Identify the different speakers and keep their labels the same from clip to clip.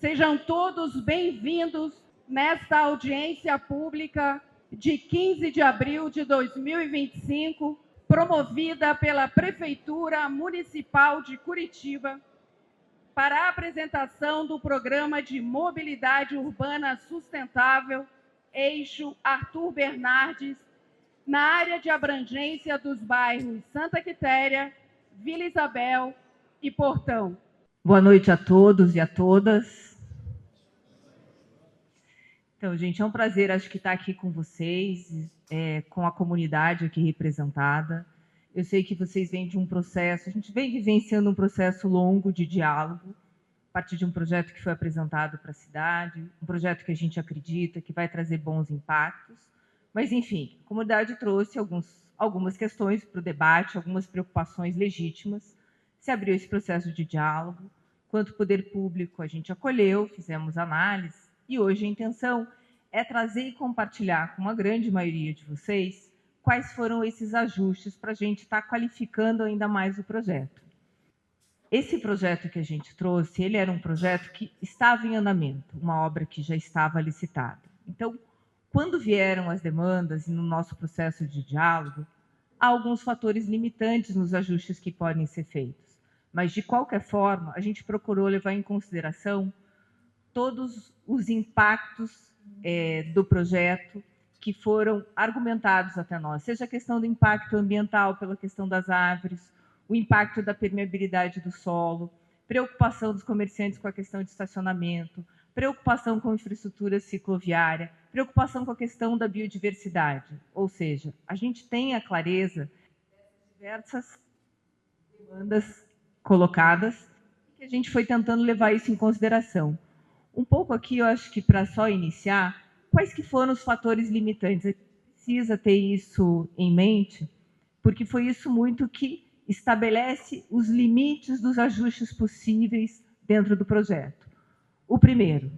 Speaker 1: Sejam todos bem-vindos nesta audiência pública de 15 de abril de 2025, promovida pela Prefeitura Municipal de Curitiba, para a apresentação do Programa de Mobilidade Urbana Sustentável, Eixo Arthur Bernardes, na área de abrangência dos bairros Santa Quitéria, Vila Isabel e Portão.
Speaker 2: Boa noite a todos e a todas. Então, gente, é um prazer, acho que estar aqui com vocês, com a comunidade aqui representada. Eu sei que vocês vêm de um processo, a gente vem vivenciando um processo longo de diálogo, a partir de um projeto que foi apresentado para a cidade, um projeto que a gente acredita que vai trazer bons impactos. Mas, enfim, a comunidade trouxe algumas questões para o debate, algumas preocupações legítimas. Se abriu esse processo de diálogo. Quanto poder público, a gente acolheu, fizemos análise, e hoje a intenção é trazer e compartilhar com uma grande maioria de vocês quais foram esses ajustes para a gente estar qualificando ainda mais o projeto. Esse projeto que a gente trouxe, ele era um projeto que estava em andamento, uma obra que já estava licitada. Então, quando vieram as demandas e no nosso processo de diálogo, há alguns fatores limitantes nos ajustes que podem ser feitos. Mas, de qualquer forma, a gente procurou levar em consideração todos os impactos do projeto que foram argumentados até nós, seja a questão do impacto ambiental pela questão das árvores, o impacto da permeabilidade do solo, preocupação dos comerciantes com a questão de estacionamento, preocupação com a infraestrutura cicloviária, preocupação com a questão da biodiversidade. Ou seja, a gente tem a clareza de diversas demandas colocadas e que a gente foi tentando levar isso em consideração. Um pouco aqui, eu acho que para só iniciar, quais que foram os fatores limitantes? A gente precisa ter isso em mente, porque foi isso muito que estabelece os limites dos ajustes possíveis dentro do projeto. O primeiro,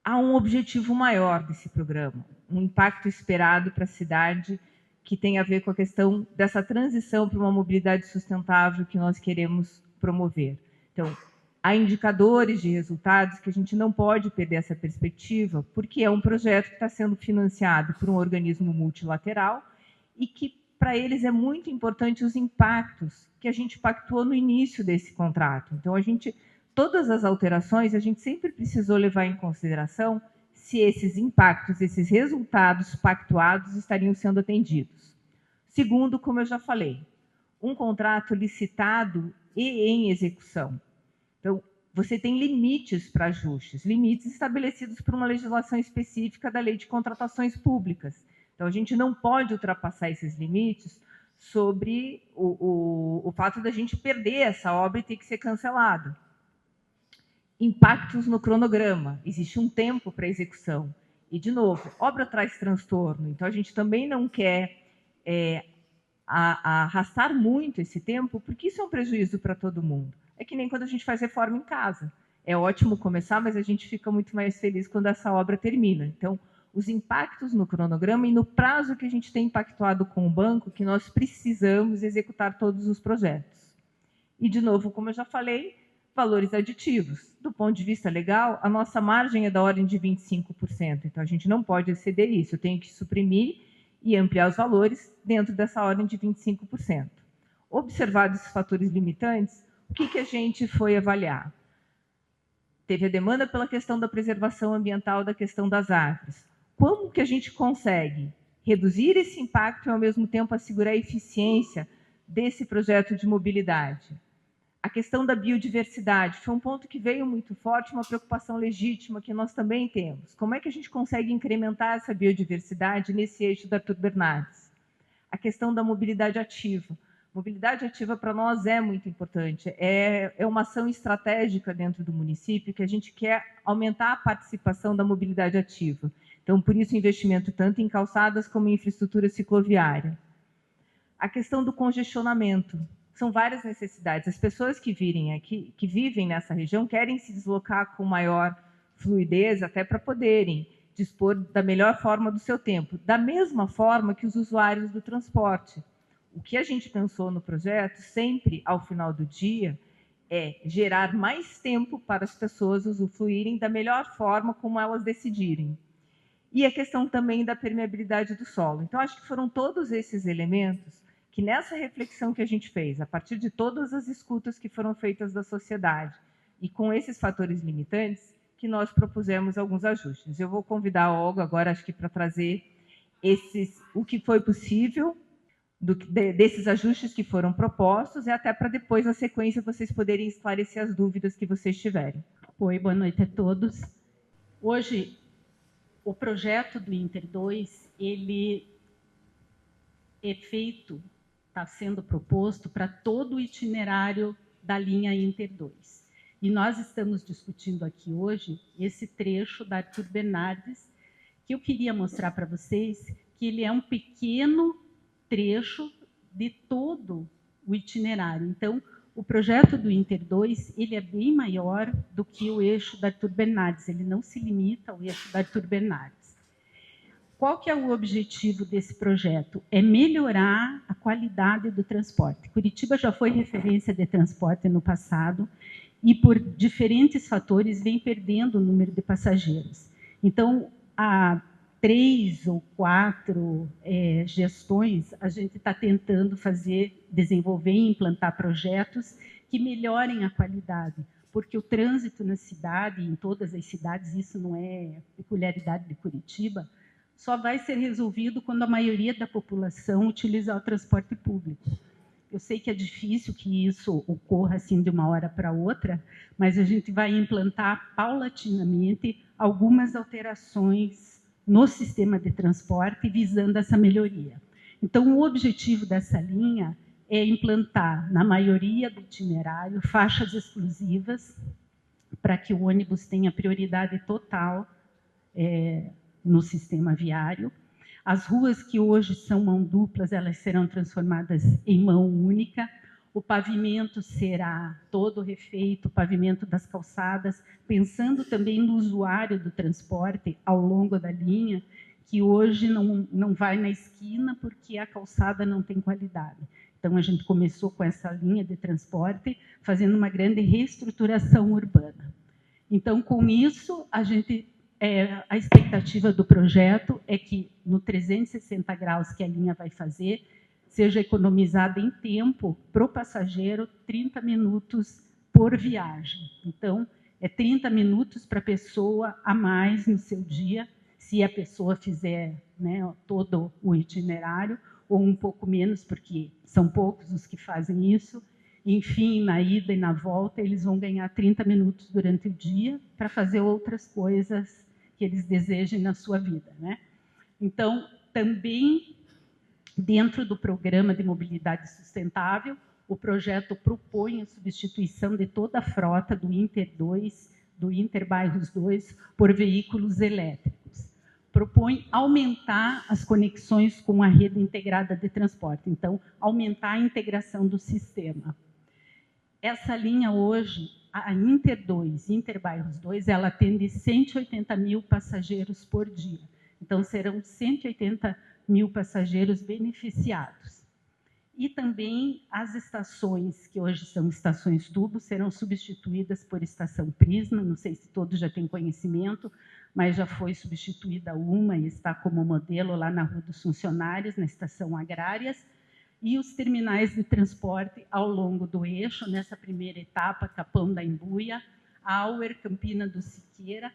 Speaker 2: há um objetivo maior desse programa, um impacto esperado para a cidade que tem a ver com a questão dessa transição para uma mobilidade sustentável que nós queremos promover. Então, há indicadores de resultados que a gente não pode perder essa perspectiva, porque é um projeto que está sendo financiado por um organismo multilateral e que, para eles, é muito importante os impactos que a gente pactuou no início desse contrato. Então, todas as alterações, a gente sempre precisou levar em consideração se esses impactos, esses resultados pactuados estariam sendo atendidos. Segundo, como eu já falei, um contrato licitado e em execução. Então, você tem limites para ajustes, limites estabelecidos por uma legislação específica da Lei de Contratações Públicas. Então, a gente não pode ultrapassar esses limites sobre o fato da gente perder essa obra e ter que ser cancelada. Impactos no cronograma, existe um tempo para execução. E, de novo, obra traz transtorno, então a gente também não quer arrastar muito esse tempo, porque isso é um prejuízo para todo mundo. É que nem quando a gente faz reforma em casa. É ótimo começar, mas a gente fica muito mais feliz quando essa obra termina. Então, os impactos no cronograma e no prazo que a gente tem pactuado com o banco, que nós precisamos executar todos os projetos. E, de novo, como eu já falei, valores aditivos. Do ponto de vista legal, a nossa margem é da ordem de 25%, então a gente não pode exceder isso. Eu tenho que suprimir e ampliar os valores dentro dessa ordem de 25%. Observados esses fatores limitantes, o que a gente foi avaliar? Teve a demanda pela questão da preservação ambiental, da questão das árvores. Como que a gente consegue reduzir esse impacto e, ao mesmo tempo, assegurar a eficiência desse projeto de mobilidade? A questão da biodiversidade foi um ponto que veio muito forte, uma preocupação legítima que nós também temos. Como é que a gente consegue incrementar essa biodiversidade nesse eixo da Arthur Bernardes? A questão da mobilidade ativa. Mobilidade ativa para nós é muito importante, é uma ação estratégica dentro do município que a gente quer aumentar a participação da mobilidade ativa. Então, por isso, investimento tanto em calçadas como em infraestrutura cicloviária. A questão do congestionamento. São várias necessidades. As pessoas que vivem nessa região, querem se deslocar com maior fluidez, até para poderem dispor da melhor forma do seu tempo, da mesma forma que os usuários do transporte. O que a gente pensou no projeto, sempre ao final do dia, é gerar mais tempo para as pessoas usufruírem da melhor forma como elas decidirem. E a questão também da permeabilidade do solo. Então, acho que foram todos esses elementos que, nessa reflexão que a gente fez, a partir de todas as escutas que foram feitas da sociedade, e com esses fatores limitantes, que nós propusemos alguns ajustes. Eu vou convidar a Olga agora, acho que para trazer o que foi possível, desses ajustes que foram propostos, e até para depois, na sequência, vocês poderem esclarecer as dúvidas que vocês tiverem.
Speaker 3: Oi, boa noite a todos. Hoje, o projeto do Inter 2, ele é feito, está sendo proposto para todo o itinerário da linha Inter 2. E nós estamos discutindo aqui hoje esse trecho da Arthur Bernardes, que eu queria mostrar para vocês que ele é um pequeno trecho de todo o itinerário. Então, o projeto do Inter 2, ele é bem maior do que o eixo da Arthur Bernardes, ele não se limita ao eixo da Arthur Bernardes. Qual que é o objetivo desse projeto? É melhorar a qualidade do transporte. Curitiba já foi referência de transporte no passado e, por diferentes fatores, vem perdendo o número de passageiros. Então, há 3 ou 4 gestões, a gente está tentando desenvolver e implantar projetos que melhorem a qualidade, porque o trânsito na cidade, em todas as cidades, isso não é peculiaridade de Curitiba, só vai ser resolvido quando a maioria da população utilizar o transporte público. Eu sei que é difícil que isso ocorra assim de uma hora para outra, mas a gente vai implantar paulatinamente algumas alterações no sistema de transporte visando essa melhoria. Então, o objetivo dessa linha é implantar, na maioria do itinerário, faixas exclusivas para que o ônibus tenha prioridade total no sistema viário. As ruas que hoje são mão duplas, elas serão transformadas em mão única. O pavimento será todo refeito, o pavimento das calçadas, pensando também no usuário do transporte ao longo da linha, que hoje não vai na esquina porque a calçada não tem qualidade. Então, a gente começou com essa linha de transporte, fazendo uma grande reestruturação urbana. Então, com isso, a expectativa do projeto é que, no 360 graus que a linha vai fazer, seja economizado em tempo para o passageiro 30 minutos por viagem. Então, é 30 minutos para a pessoa a mais no seu dia, se a pessoa fizer todo o itinerário, ou um pouco menos, porque são poucos os que fazem isso. Enfim, na ida e na volta, eles vão ganhar 30 minutos durante o dia para fazer outras coisas que eles desejem na sua vida. Então, também, dentro do programa de mobilidade sustentável, o projeto propõe a substituição de toda a frota do Inter 2, do Interbairros 2, por veículos elétricos. Propõe aumentar as conexões com a rede integrada de transporte, então, aumentar a integração do sistema. Essa linha hoje, a Inter 2, Interbairros 2, ela atende 180 mil passageiros por dia. Então, serão 180 mil passageiros beneficiados. E também as estações, que hoje são estações tubo, serão substituídas por estação Prisma. Não sei se todos já têm conhecimento, mas já foi substituída uma e está como modelo lá na Rua dos Funcionários, na estação Agrárias. E os terminais de transporte ao longo do eixo, nessa primeira etapa, Capão da Embuia, Auer, Campina do Siqueira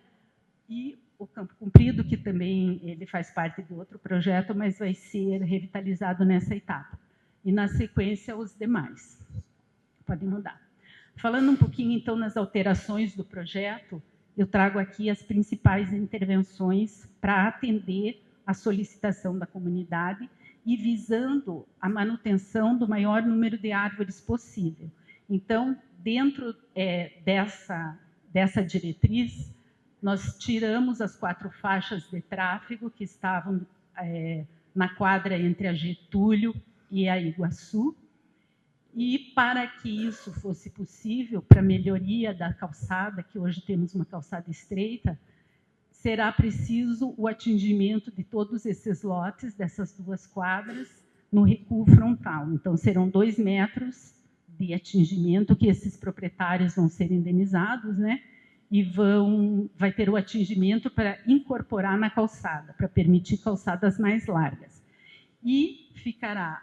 Speaker 3: e o Campo Comprido, que também ele faz parte de outro projeto, mas vai ser revitalizado nessa etapa. E, na sequência, os demais. Podem mudar. Falando um pouquinho, então, nas alterações do projeto, eu trago aqui as principais intervenções para atender a solicitação da comunidade e visando a manutenção do maior número de árvores possível. Então, dentro dessa diretriz, nós tiramos as 4 faixas de tráfego que estavam na quadra entre a Getúlio e a Iguaçu, e para que isso fosse possível, para a melhoria da calçada, que hoje temos uma calçada estreita, será preciso o atingimento de todos esses lotes, dessas 2 quadras, no recuo frontal. Então, serão 2 metros de atingimento, que esses proprietários vão ser indenizados, né? E vai ter o atingimento para incorporar na calçada, para permitir calçadas mais largas. E ficará,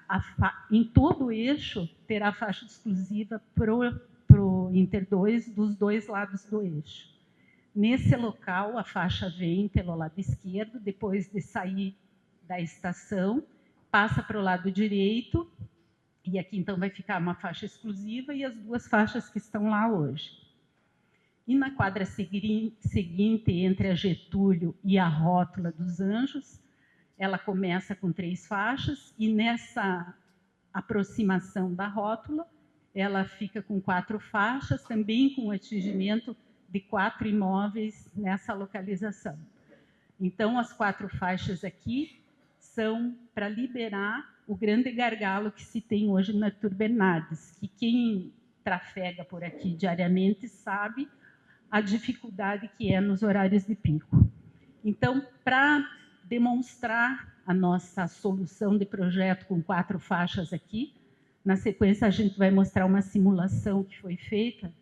Speaker 3: em todo o eixo, terá faixa exclusiva para o Inter 2 dos dois lados do eixo. Nesse local, a faixa vem pelo lado esquerdo, depois de sair da estação, passa para o lado direito, e aqui então vai ficar uma faixa exclusiva e as duas faixas que estão lá hoje. E na quadra seguinte, entre a Getúlio e a Rótula dos Anjos, ela começa com 3 faixas, e nessa aproximação da rótula, ela fica com 4 faixas, também com atingimento de 4 imóveis nessa localização. Então, as 4 faixas aqui são para liberar o grande gargalo que se tem hoje na Arthur Bernardes, que quem trafega por aqui diariamente sabe a dificuldade que é nos horários de pico. Então, para demonstrar a nossa solução de projeto com 4 faixas aqui, na sequência a gente vai mostrar uma simulação que foi feita.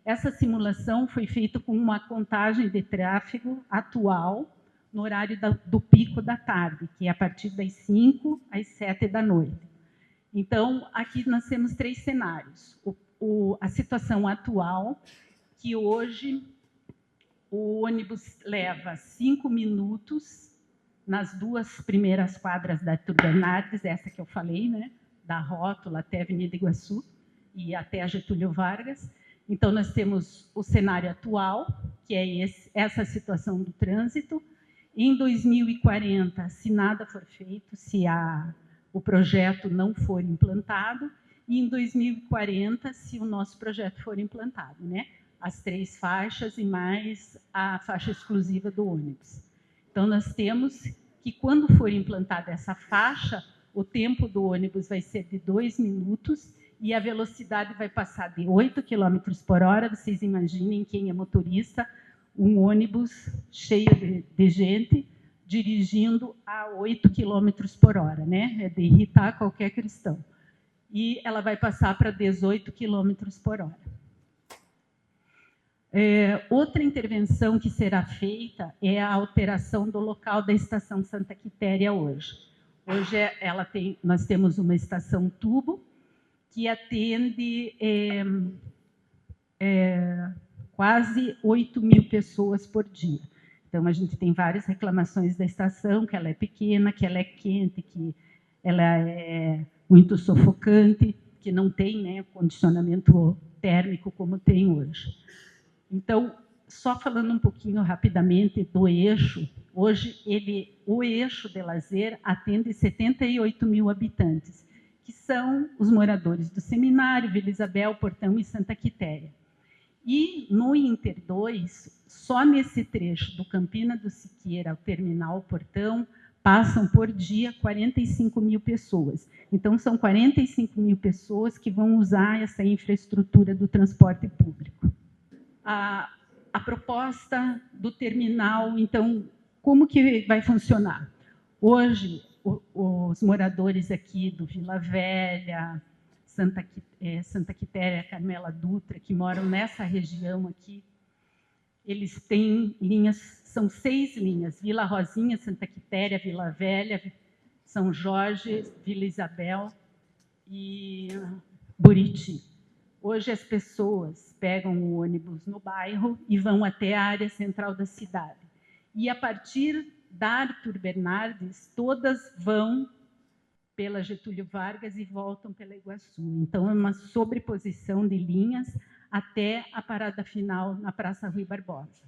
Speaker 3: Essa simulação foi feita com uma contagem de tráfego atual no horário do pico da tarde, que é a partir das 5 às 7 da noite. Então, aqui nós temos 3 cenários. A situação atual, que hoje o ônibus leva 5 minutos nas 2 primeiras quadras da Arthur Bernardes, essa que eu falei, né, da Rótula até a Avenida Iguaçu e até a Getúlio Vargas. Então, nós temos o cenário atual, que é essa situação do trânsito. Em 2040, se nada for feito, se o projeto não for implantado, e em 2040, se o nosso projeto for implantado, né? As 3 faixas e mais a faixa exclusiva do ônibus. Então, nós temos que, quando for implantada essa faixa, o tempo do ônibus vai ser de 2 minutos e a velocidade vai passar de 8 km por hora. Vocês imaginem, quem é motorista, um ônibus cheio de gente dirigindo a 8 km por hora, né? É de irritar qualquer cristão. E ela vai passar para 18 km por hora. Outra intervenção que será feita é a alteração do local da estação Santa Quitéria hoje. Hoje nós temos uma estação tubo que atende quase 8.000 pessoas por dia. Então, a gente tem várias reclamações da estação, que ela é pequena, que ela é quente, que ela é muito sufocante, que não tem, né, condicionamento térmico como tem hoje. Então, só falando um pouquinho rapidamente do eixo, hoje o eixo de lazer atende 78.000 habitantes, que são os moradores do Seminário, Vila Isabel, Portão e Santa Quitéria. E no Inter 2, só nesse trecho do Campina do Siqueira ao terminal Portão, passam por dia 45.000 pessoas. Então, são 45.000 pessoas que vão usar essa infraestrutura do transporte público. A proposta do terminal, então, como que vai funcionar? Hoje, os moradores aqui do Vila Velha, Santa Quitéria, Carmela Dutra, que moram nessa região aqui, eles têm linhas, são 6 linhas, Vila Rosinha, Santa Quitéria, Vila Velha, São Jorge, Vila Isabel e Buriti. Hoje as pessoas pegam o ônibus no bairro e vão até a área central da cidade. E a partir da Arthur Bernardes, todas vão pela Getúlio Vargas e voltam pela Iguaçu. Então, é uma sobreposição de linhas até a parada final na Praça Rui Barbosa.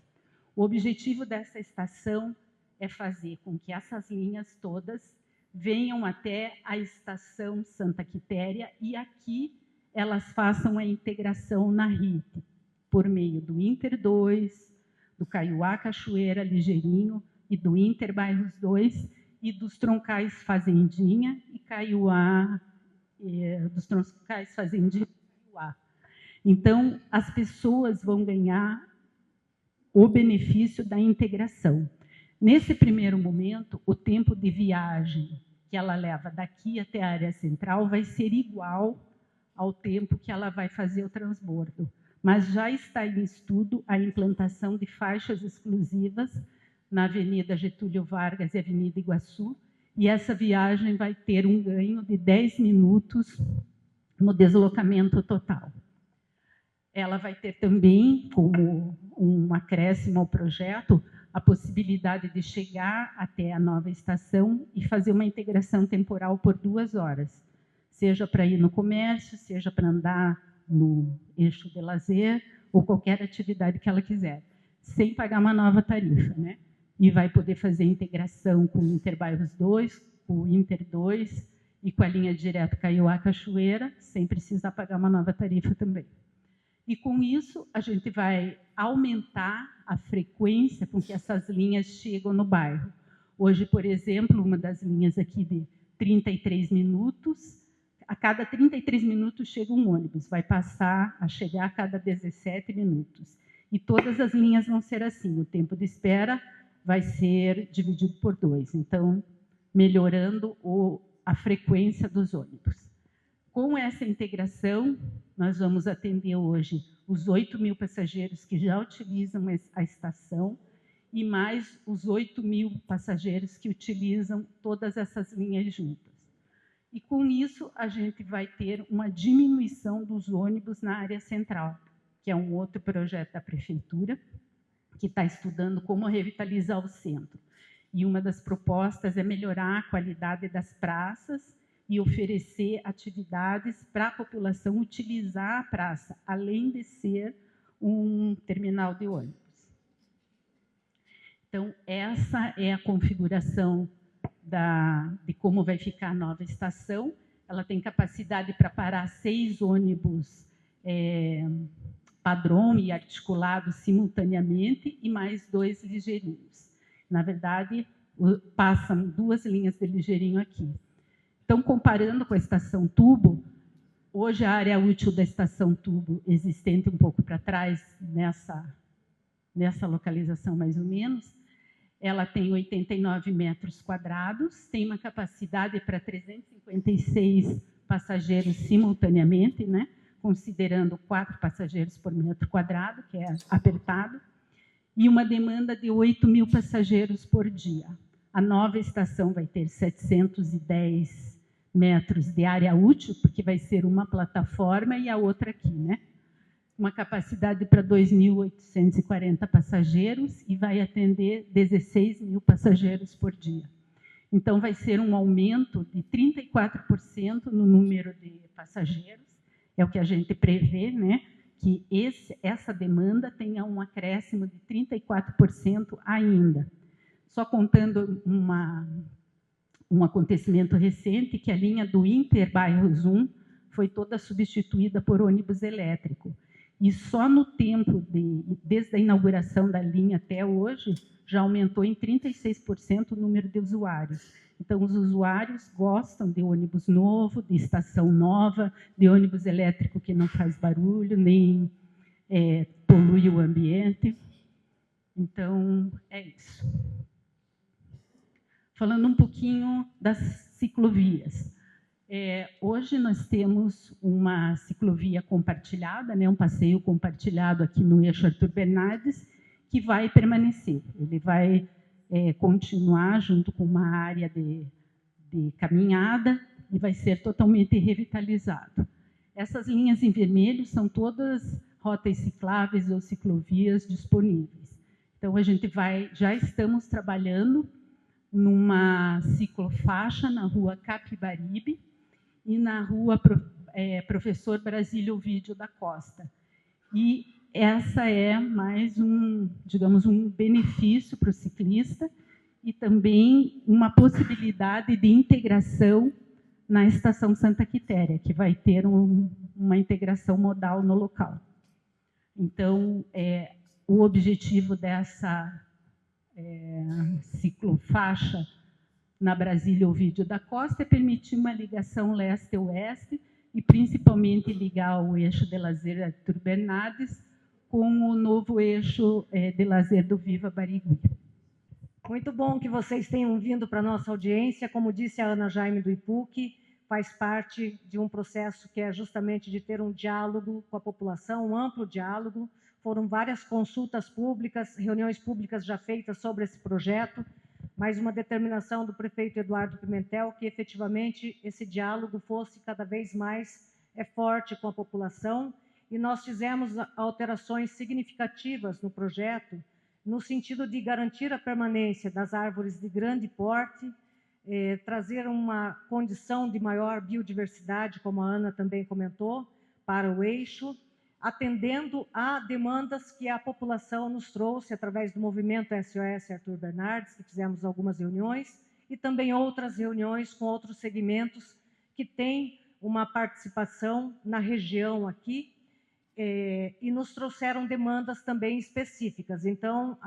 Speaker 3: O objetivo dessa estação é fazer com que essas linhas todas venham até a estação Santa Quitéria e aqui elas façam a integração na RIT, por meio do Inter 2, do Caiuá Cachoeira Ligeirinho e do Inter Bairros 2 e dos troncais Fazendinha e Caiuá, dos troncais Fazendinha e Caiuá. Então, as pessoas vão ganhar o benefício da integração. Nesse primeiro momento, o tempo de viagem que ela leva daqui até a área central vai ser igual ao tempo que ela vai fazer o transbordo. Mas já está em estudo a implantação de faixas exclusivas na Avenida Getúlio Vargas e Avenida Iguaçu, e essa viagem vai ter um ganho de 10 minutos no deslocamento total. Ela vai ter também, como um acréscimo ao projeto, a possibilidade de chegar até a nova estação e fazer uma integração temporal por 2 horas, seja para ir no comércio, seja para andar no eixo de lazer, ou qualquer atividade que ela quiser, sem pagar uma nova tarifa, né? E vai poder fazer integração com o Interbairros 2, com o Inter 2 e com a linha direta Caiuá-Cachoeira, sem precisar pagar uma nova tarifa também. E com isso, a gente vai aumentar a frequência com que essas linhas chegam no bairro. Hoje, por exemplo, uma das linhas aqui de 33 minutos, a cada 33 minutos chega um ônibus, vai passar a chegar a cada 17 minutos. E todas as linhas vão ser assim, o tempo de espera vai ser dividido por 2, então, melhorando a frequência dos ônibus. Com essa integração, nós vamos atender hoje os 8.000 passageiros que já utilizam a estação e mais os 8.000 passageiros que utilizam todas essas linhas juntas. E com isso, a gente vai ter uma diminuição dos ônibus na área central, que é um outro projeto da Prefeitura, que está estudando como revitalizar o centro. E uma das propostas é melhorar a qualidade das praças e oferecer atividades para a população utilizar a praça, além de ser um terminal de ônibus. Então, essa é a configuração de como vai ficar a nova estação. Ela tem capacidade para parar 6 ônibus padrão e articulados simultaneamente e mais 2 ligeirinhos. Na verdade, passam 2 linhas de ligeirinho aqui. Então, comparando com a estação tubo, hoje a área útil da estação tubo existente um pouco para trás, nessa localização mais ou menos, ela tem 89 metros quadrados, tem uma capacidade para 356 passageiros simultaneamente, né? Considerando 4 passageiros por metro quadrado, que é apertado, e uma demanda de 8.000 passageiros por dia. A nova estação vai ter 710 metros de área útil, porque vai ser uma plataforma e a outra aqui, né? Uma capacidade para 2.840 passageiros e vai atender 16.000 passageiros por dia. Então, vai ser um aumento de 34% no número de passageiros, é o que a gente prevê, né? Que essa demanda tenha um acréscimo de 34% ainda. Só contando um acontecimento recente, que a linha do Interbairros 1 foi toda substituída por ônibus elétrico. E só no tempo, desde a inauguração da linha até hoje, já aumentou em 36% o número de usuários. Então, os usuários gostam de ônibus novo, de estação nova, de ônibus elétrico que não faz barulho, nem polui o ambiente. Então, é isso. Falando um pouquinho das ciclovias. Hoje nós temos uma ciclovia compartilhada, né, um passeio compartilhado aqui no eixo Arthur Bernardes, que vai permanecer. Ele vai continuar junto com uma área de caminhada e vai ser totalmente revitalizado. Essas linhas em vermelho são todas rotas cicláveis ou ciclovias disponíveis. Então, já estamos trabalhando numa ciclofaixa na rua Capibaribe e na rua Professor Brasílio Ovídio da Costa. E essa é mais digamos, um benefício para o ciclista e também uma possibilidade de integração na Estação Santa Quitéria, que vai ter uma integração modal no local. Então, o objetivo dessa ciclofaixa na Brasília Ovídio da Costa é permitir uma ligação leste-oeste e principalmente ligar o eixo de lazer Arthur Bernardes com o novo eixo de lazer do Viva Barigui.
Speaker 4: Muito bom que vocês tenham vindo para a nossa audiência. Como disse a Ana Jaime do IPUC, faz parte de um processo que é justamente de ter um diálogo com a população, um amplo diálogo. Foram várias consultas públicas, reuniões públicas já feitas sobre esse projeto, mas uma determinação do prefeito Eduardo Pimentel que efetivamente esse diálogo fosse cada vez mais forte com a população, e nós fizemos alterações significativas no projeto, no sentido de garantir a permanência das árvores de grande porte, trazer uma condição de maior biodiversidade, como a Ana também comentou, para o eixo, atendendo a demandas que a população nos trouxe através do movimento SOS Arthur Bernardes, que fizemos algumas reuniões, e também outras reuniões com outros segmentos que têm uma participação na região aqui, e nos trouxeram demandas também específicas. Então,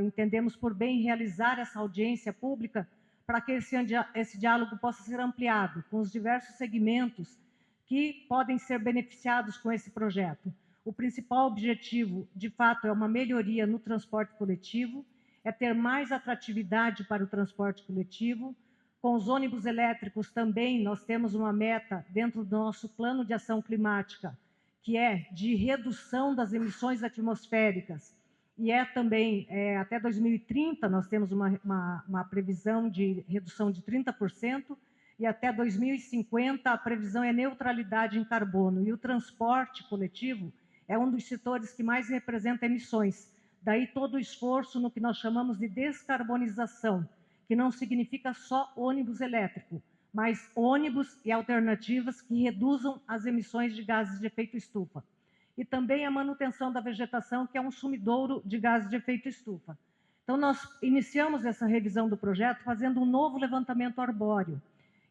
Speaker 4: entendemos por bem realizar essa audiência pública para que esse diálogo possa ser ampliado com os diversos segmentos que podem ser beneficiados com esse projeto. O principal objetivo, de fato, é uma melhoria no transporte coletivo, é ter mais atratividade para o transporte coletivo. Com os ônibus elétricos também, nós temos uma meta dentro do nosso plano de ação climática, que é de redução das emissões atmosféricas, e também, até 2030, nós temos uma previsão de redução de 30%, e até 2050 a previsão é neutralidade em carbono. E o transporte coletivo é um dos setores que mais representa emissões. Daí todo o esforço no que nós chamamos de descarbonização, que não significa só ônibus elétrico, mas ônibus e alternativas que reduzam as emissões de gases de efeito estufa. E também a manutenção da vegetação, que é um sumidouro de gases de efeito estufa. Então, nós iniciamos essa revisão do projeto fazendo um novo levantamento arbóreo.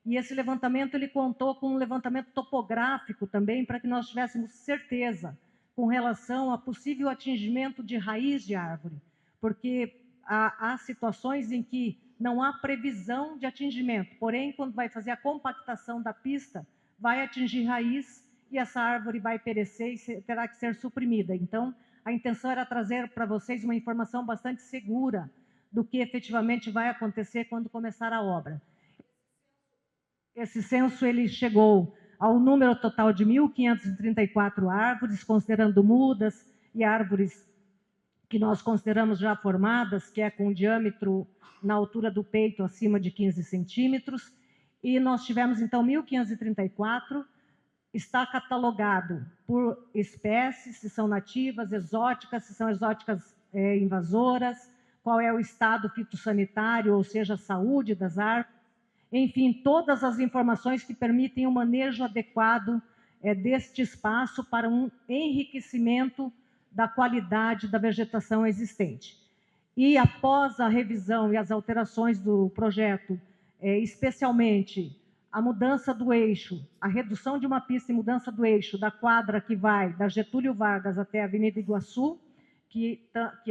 Speaker 4: E esse levantamento ele contou com um levantamento topográfico também, para que nós tivéssemos certeza com relação a possível atingimento de raiz de árvore, porque há situações em que não há previsão de atingimento, porém, quando vai fazer a compactação da pista, vai atingir raiz e essa árvore vai perecer e terá que ser suprimida. Então, a intenção era trazer para vocês uma informação bastante segura do que efetivamente vai acontecer quando começar a obra. Esse censo ele chegou ao número total de 1.534 árvores, considerando mudas e árvores que nós consideramos já formadas, que é com diâmetro na altura do peito acima de 15 centímetros, e nós tivemos então 1.534, está catalogado por espécies, se são nativas, exóticas, se são exóticas invasoras, qual é o estado fitossanitário, ou seja, a saúde das árvores, enfim, todas as informações que permitem um manejo adequado deste espaço para um enriquecimento da qualidade da vegetação existente. E após a revisão e as alterações do projeto, especialmente a mudança do eixo, a redução de uma pista e mudança do eixo da quadra que vai da Getúlio Vargas até a Avenida Iguaçu, que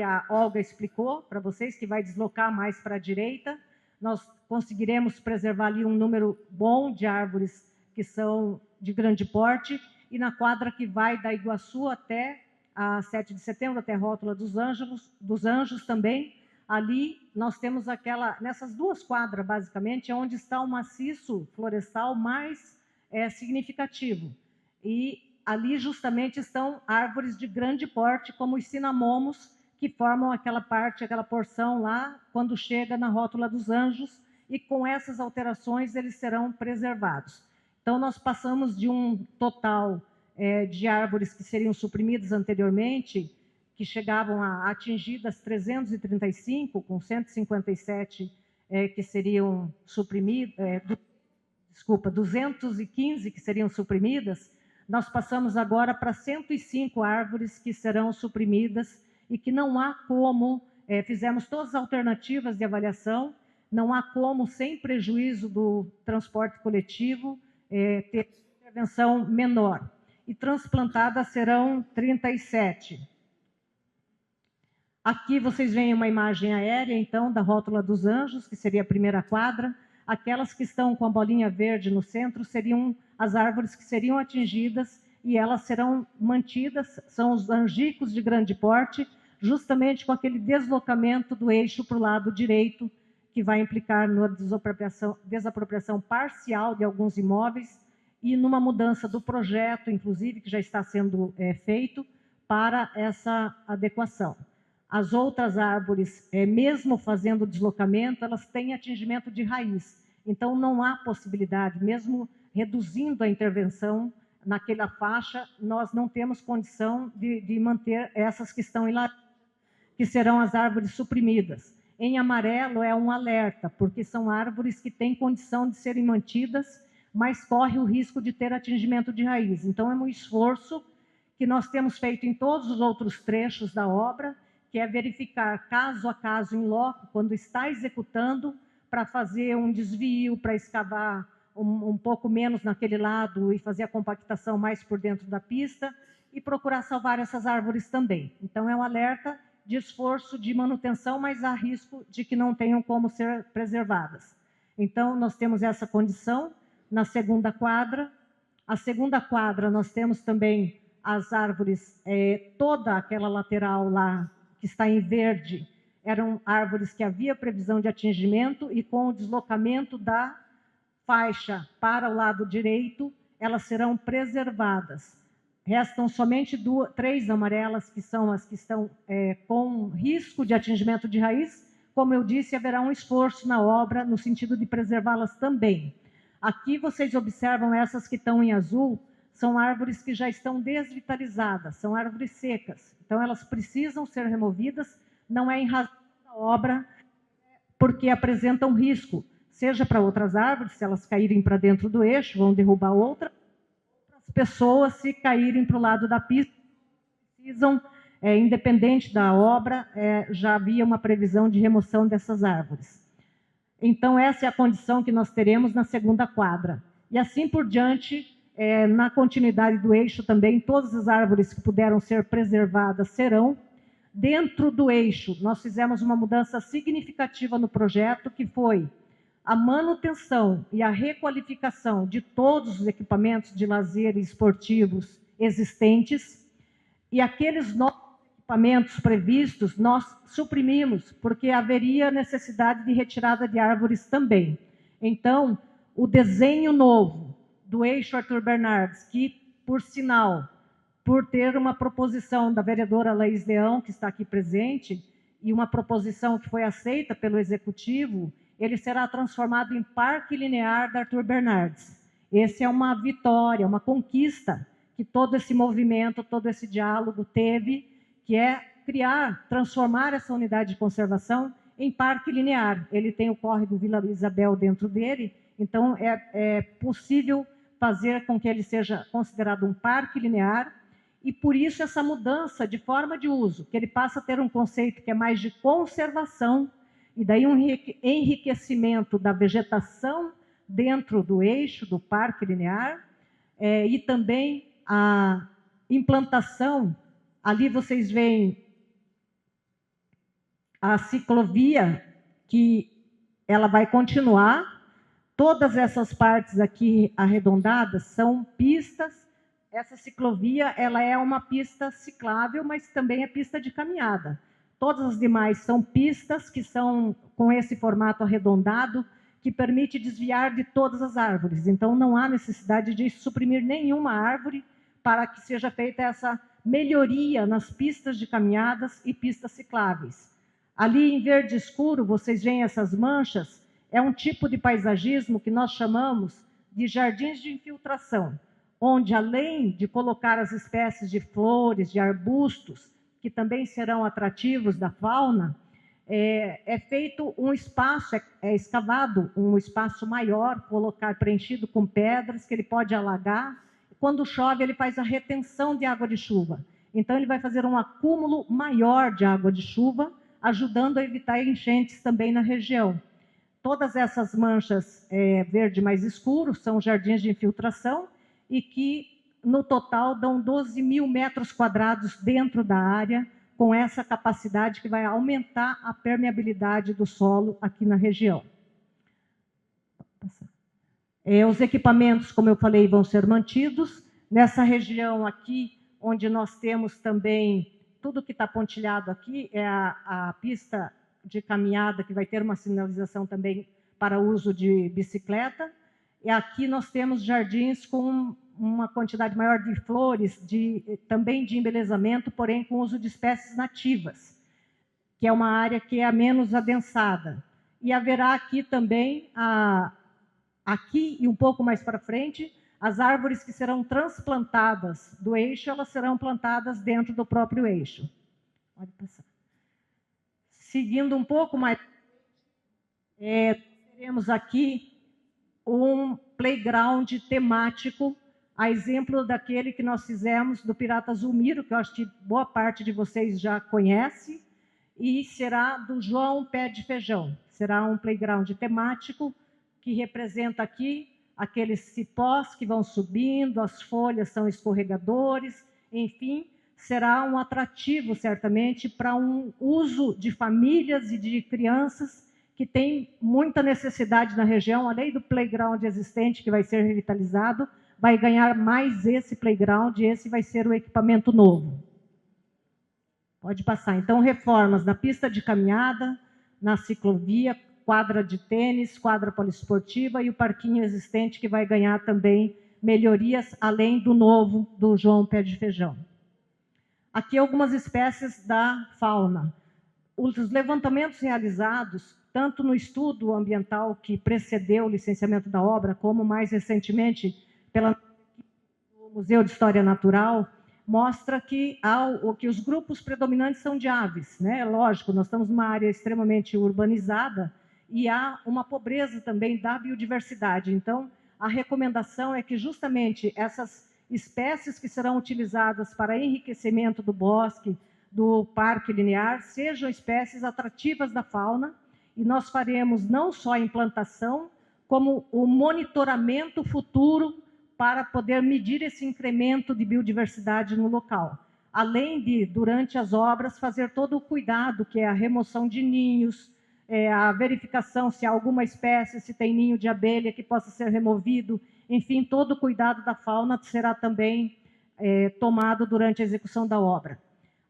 Speaker 4: a Olga explicou para vocês, que vai deslocar mais para a direita, nós conseguiremos preservar ali um número bom de árvores que são de grande porte, e na quadra que vai da Iguaçu até a 7 de setembro, até a Rótula dos Anjos também, ali nós temos nessas duas quadras, basicamente, é onde está o maciço florestal mais significativo. E ali justamente estão árvores de grande porte, como os cinamomos, que formam aquela porção lá, quando chega na Rótula dos Anjos, e com essas alterações eles serão preservados. Então, nós passamos de um total de árvores que seriam suprimidas anteriormente, que chegavam a atingir das 335, com 157 que seriam suprimidas, 215 que seriam suprimidas, nós passamos agora para 105 árvores que serão suprimidas e que não há como, fizemos todas as alternativas de avaliação, não há como, sem prejuízo do transporte coletivo, ter intervenção menor. E transplantadas serão 37. Aqui vocês veem uma imagem aérea, então, da Rótula dos Anjos, que seria a primeira quadra. Aquelas que estão com a bolinha verde no centro seriam as árvores que seriam atingidas e elas serão mantidas, são os angicos de grande porte, justamente com aquele deslocamento do eixo para o lado direito, que vai implicar na desapropriação parcial de alguns imóveis e numa mudança do projeto, inclusive, que já está sendo feito para essa adequação. As outras árvores, mesmo fazendo o deslocamento, elas têm atingimento de raiz. Então, não há possibilidade, mesmo reduzindo a intervenção naquela faixa, nós não temos condição de manter essas que estão em laranja, que serão as árvores suprimidas. Em amarelo é um alerta, porque são árvores que têm condição de serem mantidas, mas corre o risco de ter atingimento de raiz. Então, é um esforço que nós temos feito em todos os outros trechos da obra, que é verificar caso a caso, em loco, quando está executando, para fazer um desvio, para escavar um pouco menos naquele lado e fazer a compactação mais por dentro da pista e procurar salvar essas árvores também. Então, é um alerta de esforço de manutenção, mas há risco de que não tenham como ser preservadas. Então, nós temos essa condição na segunda quadra. A segunda quadra, nós temos também as árvores, toda aquela lateral lá, que está em verde, eram árvores que havia previsão de atingimento e com o deslocamento da faixa para o lado direito, elas serão preservadas. Restam somente 3 amarelas, que são as que estão com risco de atingimento de raiz. Como eu disse, haverá um esforço na obra no sentido de preservá-las também. Aqui vocês observam essas que estão em azul, são árvores que já estão desvitalizadas, são árvores secas. Então, elas precisam ser removidas, não é em razão da obra, porque apresentam risco, seja para outras árvores, se elas caírem para dentro do eixo, vão derrubar outras pessoas, se caírem para o lado da pista, precisam, independente da obra, já havia uma previsão de remoção dessas árvores. Então, essa é a condição que nós teremos na segunda quadra. E assim por diante, na continuidade do eixo também, todas as árvores que puderam ser preservadas serão. Dentro do eixo, nós fizemos uma mudança significativa no projeto, que foi a manutenção e a requalificação de todos os equipamentos de lazer e esportivos existentes, e aqueles novos equipamentos previstos nós suprimimos, porque haveria necessidade de retirada de árvores também. Então, o desenho novo do eixo Arthur Bernardes, que, por sinal, por ter uma proposição da vereadora Laís Leão, que está aqui presente, e uma proposição que foi aceita pelo Executivo, ele será transformado em Parque Linear da Arthur Bernardes. Essa é uma vitória, uma conquista que todo esse movimento, todo esse diálogo teve, que é transformar essa unidade de conservação em Parque Linear. Ele tem o córrego Vila Isabel dentro dele, então é possível fazer com que ele seja considerado um parque linear, e por isso essa mudança de forma de uso, que ele passa a ter um conceito que é mais de conservação, e daí um enriquecimento da vegetação dentro do eixo do parque linear, e também a implantação, ali vocês veem a ciclovia, que ela vai continuar. Todas essas partes aqui arredondadas são pistas. Essa ciclovia, ela é uma pista ciclável, mas também é pista de caminhada. Todas as demais são pistas que são com esse formato arredondado, que permite desviar de todas as árvores. Então, não há necessidade de suprimir nenhuma árvore para que seja feita essa melhoria nas pistas de caminhadas e pistas cicláveis. Ali em verde escuro, vocês veem essas manchas, é um tipo de paisagismo que nós chamamos de jardins de infiltração, onde, além de colocar as espécies de flores, de arbustos, que também serão atrativos da fauna, é feito um espaço, é escavado um espaço maior, preenchido com pedras, que ele pode alagar. Quando chove, ele faz a retenção de água de chuva. Então, ele vai fazer um acúmulo maior de água de chuva, ajudando a evitar enchentes também na região. Todas essas manchas verde mais escuro são jardins de infiltração e que, no total, dão 12 mil metros quadrados dentro da área, com essa capacidade que vai aumentar a permeabilidade do solo aqui na região. Os equipamentos, como eu falei, vão ser mantidos. Nessa região aqui, onde nós temos também, tudo que está pontilhado aqui, é a pista de caminhada, que vai ter uma sinalização também para uso de bicicleta. E aqui nós temos jardins com uma quantidade maior de flores, também de embelezamento, porém com uso de espécies nativas, que é uma área que é a menos adensada. E haverá aqui também, aqui e um pouco mais para frente, as árvores que serão transplantadas do eixo, elas serão plantadas dentro do próprio eixo. Pode passar. Seguindo um pouco mais, teremos aqui um playground temático, a exemplo daquele que nós fizemos do Pirata Zulmiro, que eu acho que boa parte de vocês já conhece, e será do João Pé de Feijão. Será um playground temático que representa aqui aqueles cipós que vão subindo, as folhas são escorregadores, enfim, será um atrativo, certamente, para um uso de famílias e de crianças que tem muita necessidade na região. Além do playground existente, que vai ser revitalizado, vai ganhar mais esse playground, e esse vai ser o equipamento novo. Pode passar. Então, reformas na pista de caminhada, na ciclovia, quadra de tênis, quadra poliesportiva e o parquinho existente, que vai ganhar também melhorias, além do novo do João Pé de Feijão. Aqui algumas espécies da fauna. Os levantamentos realizados, tanto no estudo ambiental que precedeu o licenciamento da obra, como mais recentemente pelo Museu de História Natural, mostra que os grupos predominantes são de aves, né? Lógico, nós estamos numa área extremamente urbanizada e há uma pobreza também da biodiversidade. Então, a recomendação é que justamente essas espécies que serão utilizadas para enriquecimento do bosque, do parque linear, sejam espécies atrativas da fauna, e nós faremos não só a implantação, como o monitoramento futuro para poder medir esse incremento de biodiversidade no local. Além de, durante as obras, fazer todo o cuidado, que é a remoção de ninhos, a verificação se há alguma espécie, se tem ninho de abelha que possa ser removido, enfim, todo o cuidado da fauna será também tomado durante a execução da obra.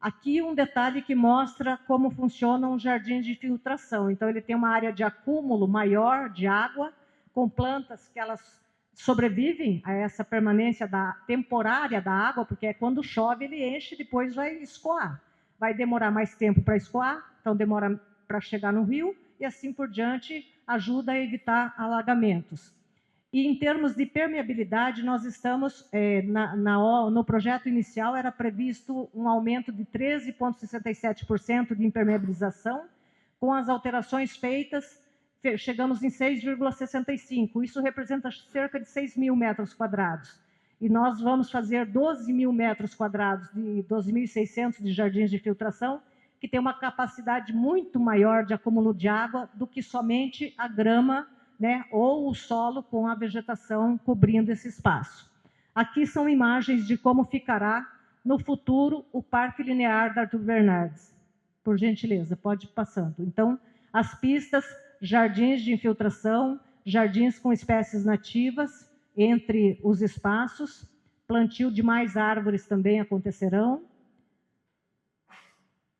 Speaker 4: Aqui um detalhe que mostra como funcionam os jardins de filtração. Então, ele tem uma área de acúmulo maior de água, com plantas que elas sobrevivem a essa permanência temporária da água, porque é quando chove ele enche e depois vai escoar. Vai demorar mais tempo para escoar, então demora para chegar no rio, e assim por diante ajuda a evitar alagamentos. E em termos de permeabilidade, nós estamos, no projeto inicial era previsto um aumento de 13,67% de impermeabilização, com as alterações feitas, chegamos em 6,65%. Isso representa cerca de 6 mil metros quadrados. E nós vamos fazer 12 mil metros quadrados, de 12.600 de jardins de filtração, que tem uma capacidade muito maior de acúmulo de água do que somente a grama, né, ou o solo com a vegetação cobrindo esse espaço. Aqui são imagens de como ficará no futuro o Parque Linear da Arthur Bernardes. Por gentileza, pode ir passando. Então, as pistas, jardins de infiltração, jardins com espécies nativas entre os espaços, plantio de mais árvores também acontecerão.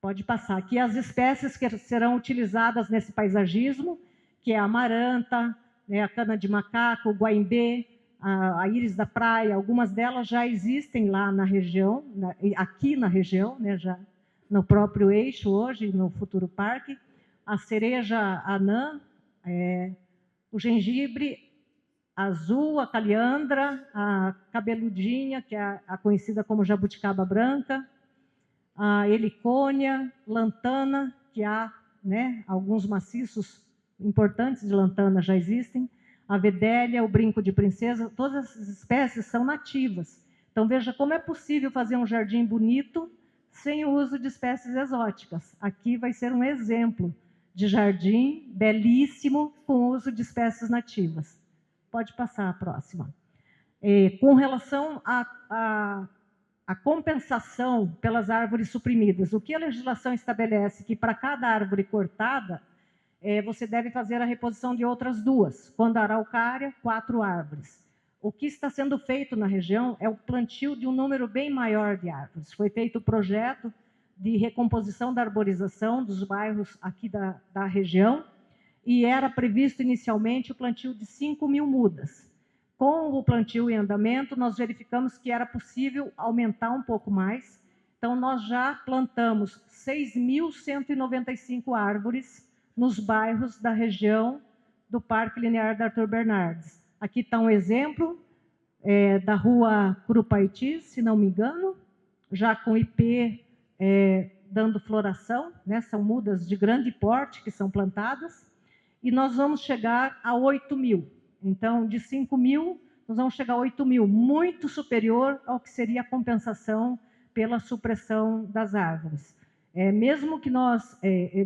Speaker 4: Pode passar. Aqui as espécies que serão utilizadas nesse paisagismo, que é a amaranta, né, a cana de macaco, o guaimbê, a íris da praia. Algumas delas já existem lá na região, aqui na região, né, já no próprio eixo hoje, no futuro parque. A cereja anã, o gengibre azul, a caliandra, a cabeludinha, que é a conhecida como jabuticaba branca, a helicônia, lantana, que há, né, alguns maciços importantes de lantana já existem, a vedélia, o brinco de princesa, todas essas espécies são nativas. Então, veja como é possível fazer um jardim bonito sem o uso de espécies exóticas. Aqui vai ser um exemplo de jardim belíssimo com uso de espécies nativas. Pode passar a próxima. Com relação à compensação pelas árvores suprimidas, o que a legislação estabelece que para cada árvore cortada, você deve fazer a reposição de outras 2. Quando a araucária, 4 árvores. O que está sendo feito na região é o plantio de um número bem maior de árvores. Foi feito o projeto de recomposição da arborização dos bairros aqui da região, e era previsto inicialmente o plantio de 5.000 mudas. Com o plantio em andamento, nós verificamos que era possível aumentar um pouco mais, então nós já plantamos 6.195 árvores nos bairros da região do Parque Linear da Arthur Bernardes. Aqui está um exemplo da rua Curupaiti, se não me engano, já com IP dando floração, né? São mudas de grande porte que são plantadas, e nós vamos chegar a 8.000. Então, de 5.000, nós vamos chegar a 8.000, muito superior ao que seria a compensação pela supressão das árvores. Mesmo que nós...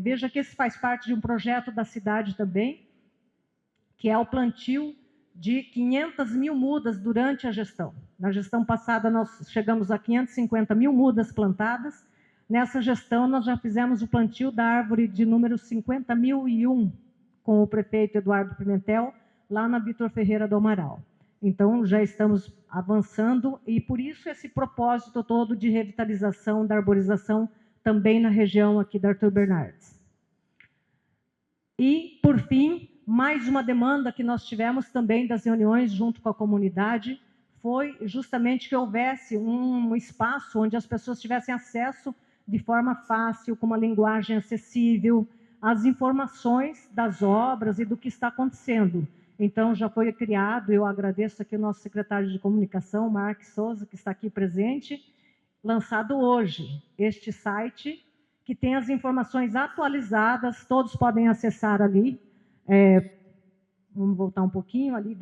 Speaker 4: veja que esse faz parte de um projeto da cidade também, que é o plantio de 500.000 mudas durante a gestão. Na gestão passada, nós chegamos a 550.000 mudas plantadas. Nessa gestão, nós já fizemos o plantio da árvore de número 50.001, com o prefeito Eduardo Pimentel, lá na Vitor Ferreira do Amaral. Então, já estamos avançando, e por isso esse propósito todo de revitalização da arborização também na região aqui da Arthur Bernardes. E, por fim, mais uma demanda que nós tivemos também das reuniões junto com a comunidade foi justamente que houvesse um espaço onde as pessoas tivessem acesso de forma fácil, com uma linguagem acessível, às informações das obras e do que está acontecendo. Então, já foi criado, eu agradeço aqui o nosso secretário de comunicação, Mark Souza, que está aqui presente, lançado hoje este site, que tem as informações atualizadas, todos podem acessar ali. Vamos voltar um pouquinho ali,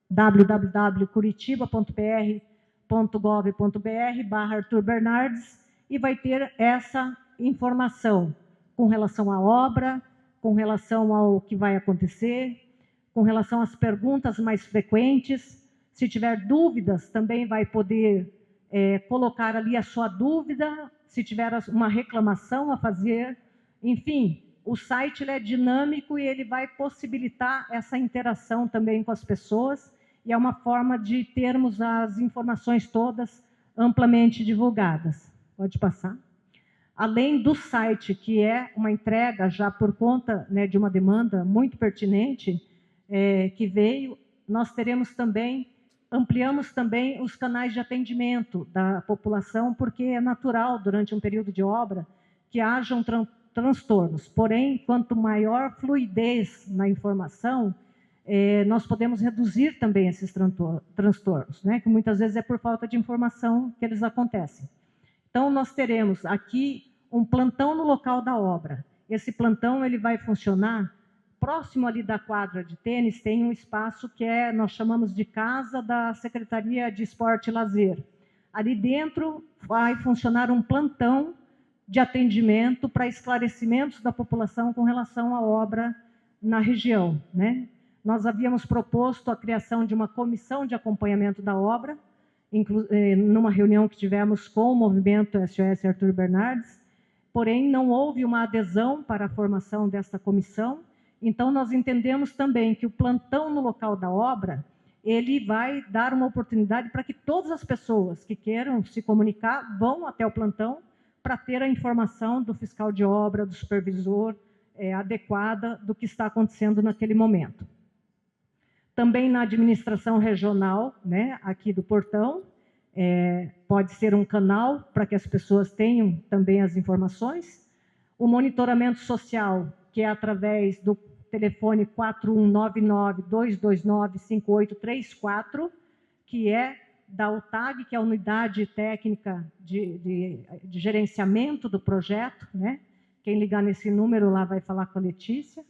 Speaker 4: www.curitiba.pr.gov.br/Arthur Bernardes, e vai ter essa informação com relação à obra, com relação ao que vai acontecer, com relação às perguntas mais frequentes. Se tiver dúvidas, também vai poder colocar ali a sua dúvida, se tiver uma reclamação a fazer. Enfim, o site ele é dinâmico e ele vai possibilitar essa interação também com as pessoas, e é uma forma de termos as informações todas amplamente divulgadas. Pode passar. Além do site, que é uma entrega já por conta, né, de uma demanda muito pertinente que veio, nós teremos também, ampliamos também os canais de atendimento da população, porque é natural, durante um período de obra, que hajam transtornos. Porém, quanto maior fluidez na informação, nós podemos reduzir também esses transtornos, né, que muitas vezes é por falta de informação que eles acontecem. Então, nós teremos aqui um plantão no local da obra. Esse plantão ele vai funcionar próximo ali da quadra de tênis, tem um espaço que nós chamamos de Casa da Secretaria de Esporte e Lazer. Ali dentro vai funcionar um plantão de atendimento para esclarecimentos da população com relação à obra na região, né? Nós havíamos proposto a criação de uma comissão de acompanhamento da obra, numa reunião que tivemos com o movimento SOS Arthur Bernardes, porém não houve uma adesão para a formação desta comissão. Então, nós entendemos também que o plantão no local da obra, ele vai dar uma oportunidade para que todas as pessoas que queiram se comunicar vão até o plantão para ter a informação do fiscal de obra, do supervisor, adequada do que está acontecendo naquele momento. Também na administração regional, né, aqui do Portão, pode ser um canal para que as pessoas tenham também as informações. O monitoramento social, que é através do telefone 4199-229-5834, que é da UTAG, que é a Unidade Técnica de Gerenciamento do Projeto, né? Quem ligar nesse número lá vai falar com a Letícia.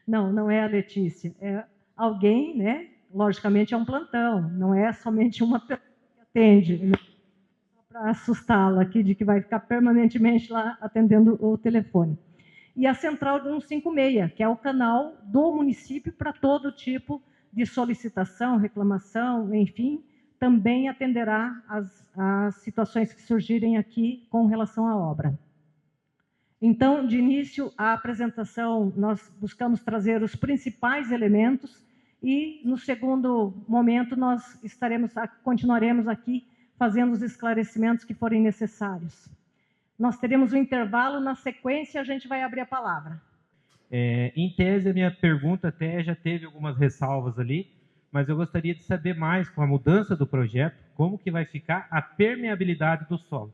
Speaker 4: Não, não é a Letícia, é alguém, né? Logicamente é um plantão, não é somente uma pessoa que atende, né? Para assustá-la aqui de que vai ficar permanentemente lá atendendo o telefone. E a Central 156, que é o canal do município para todo tipo de solicitação, reclamação, enfim, também atenderá as situações que surgirem aqui com relação à obra. Então, de início, a apresentação, nós buscamos trazer os principais elementos e, no segundo momento, nós continuaremos aqui fazendo os esclarecimentos que forem necessários. Nós teremos um intervalo, na sequência a gente vai abrir a palavra.
Speaker 5: Em tese, a minha pergunta até já teve algumas ressalvas ali, mas eu gostaria de saber mais, com a mudança do projeto, como que vai ficar a permeabilidade do solo.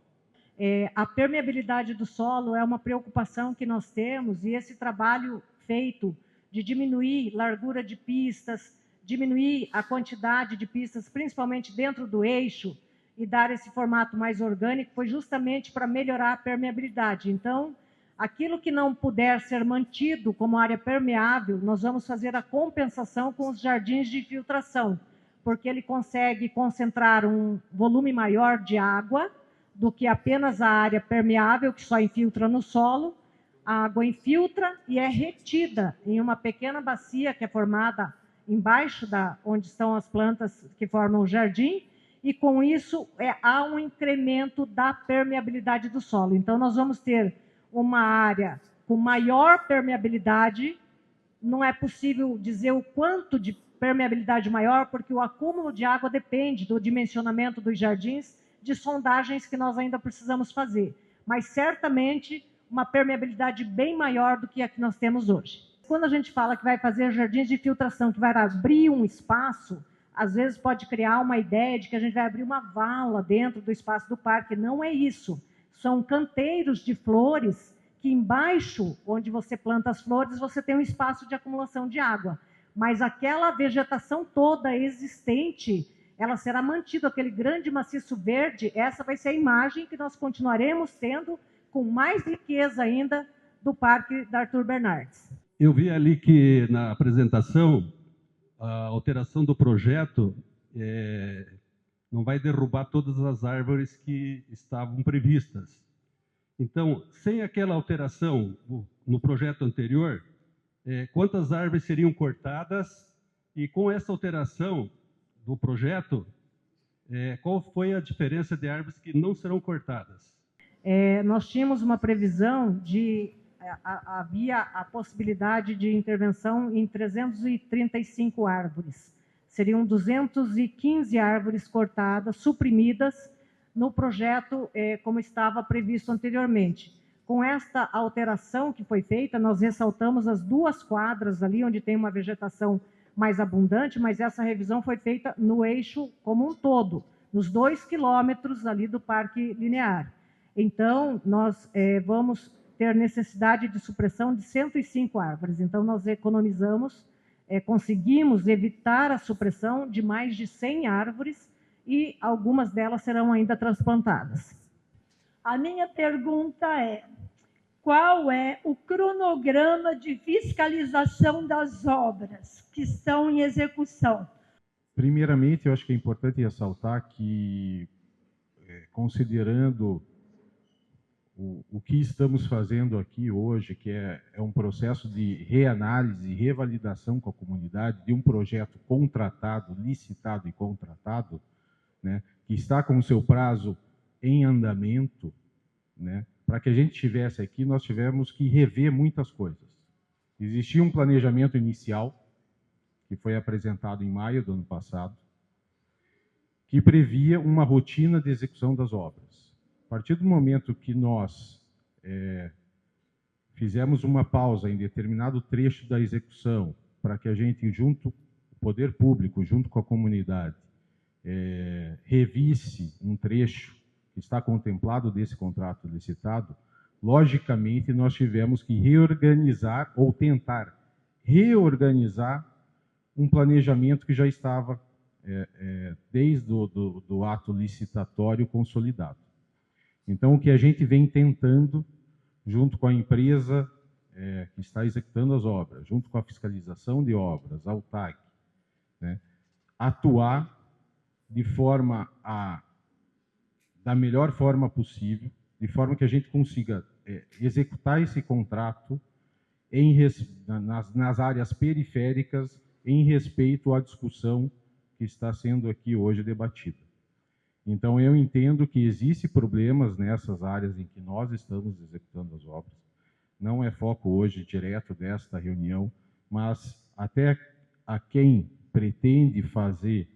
Speaker 4: A permeabilidade do solo é uma preocupação que nós temos, e esse trabalho feito de diminuir largura de pistas, diminuir a quantidade de pistas, principalmente dentro do eixo, e dar esse formato mais orgânico, foi justamente para melhorar a permeabilidade. Então, aquilo que não puder ser mantido como área permeável, nós vamos fazer a compensação com os jardins de infiltração, porque ele consegue concentrar um volume maior de água do que apenas a área permeável, que só infiltra no solo. A água infiltra e é retida em uma pequena bacia que é formada embaixo onde estão as plantas que formam o jardim, e com isso há um incremento da permeabilidade do solo. Então, nós vamos ter uma área com maior permeabilidade. Não é possível dizer o quanto de permeabilidade maior, porque o acúmulo de água depende do dimensionamento dos jardins, de sondagens que nós ainda precisamos fazer. Mas, certamente, uma permeabilidade bem maior do que a que nós temos hoje. Quando a gente fala que vai fazer jardins de filtração, que vai abrir um espaço, às vezes pode criar uma ideia de que a gente vai abrir uma vala dentro do espaço do parque. Não é isso. São canteiros de flores que embaixo, onde você planta as flores, você tem um espaço de acumulação de água. Mas aquela vegetação toda existente, ela será mantida, aquele grande maciço verde. Essa vai ser a imagem que nós continuaremos tendo, com mais riqueza ainda, do Parque da Arthur Bernardes.
Speaker 6: Eu vi ali que na apresentação, a alteração do projeto não vai derrubar todas as árvores que estavam previstas. Então, sem aquela alteração no projeto anterior, quantas árvores seriam cortadas? E com essa alteração do projeto, qual foi a diferença de árvores que não serão cortadas?
Speaker 4: Nós tínhamos uma previsão de... havia a possibilidade de intervenção em 335 árvores. Seriam 215 árvores cortadas, suprimidas, no projeto como estava previsto anteriormente. Com esta alteração que foi feita, nós ressaltamos as 2 quadras ali, onde tem uma vegetação mais abundante, mas essa revisão foi feita no eixo como um todo, nos 2 quilômetros ali do Parque Linear. Então, nós vamos ter necessidade de supressão de 105 árvores. Então, nós economizamos, conseguimos evitar a supressão de mais de 100 árvores, e algumas delas serão ainda transplantadas.
Speaker 7: A minha pergunta é: qual é o cronograma de fiscalização das obras que estão em execução?
Speaker 8: Primeiramente, eu acho que é importante ressaltar que, considerando o que estamos fazendo aqui hoje, que é um processo de reanálise e revalidação com a comunidade de um projeto contratado, licitado e contratado, né, que está com o seu prazo em andamento, né, para que a gente estivesse aqui, nós tivemos que rever muitas coisas. Existia um planejamento inicial, que foi apresentado em maio do ano passado, que previa uma rotina de execução das obras. A partir do momento que nós fizemos uma pausa em determinado trecho da execução, para que a gente, junto o poder público, junto com a comunidade, revisse um trecho que está contemplado desse contrato licitado, logicamente nós tivemos que reorganizar ou tentar reorganizar um planejamento que já estava desde o ato licitatório consolidado. Então, o que a gente vem tentando, junto com a empresa que está executando as obras, junto com a fiscalização de obras, a UTAG, né, atuar de forma da melhor forma possível, de forma que a gente consiga executar esse contrato nas áreas periféricas, em respeito à discussão que está sendo aqui hoje debatida. Então, eu entendo que existem problemas nessas áreas em que nós estamos executando as obras. Não é foco hoje direto desta reunião, mas até a quem pretende fazer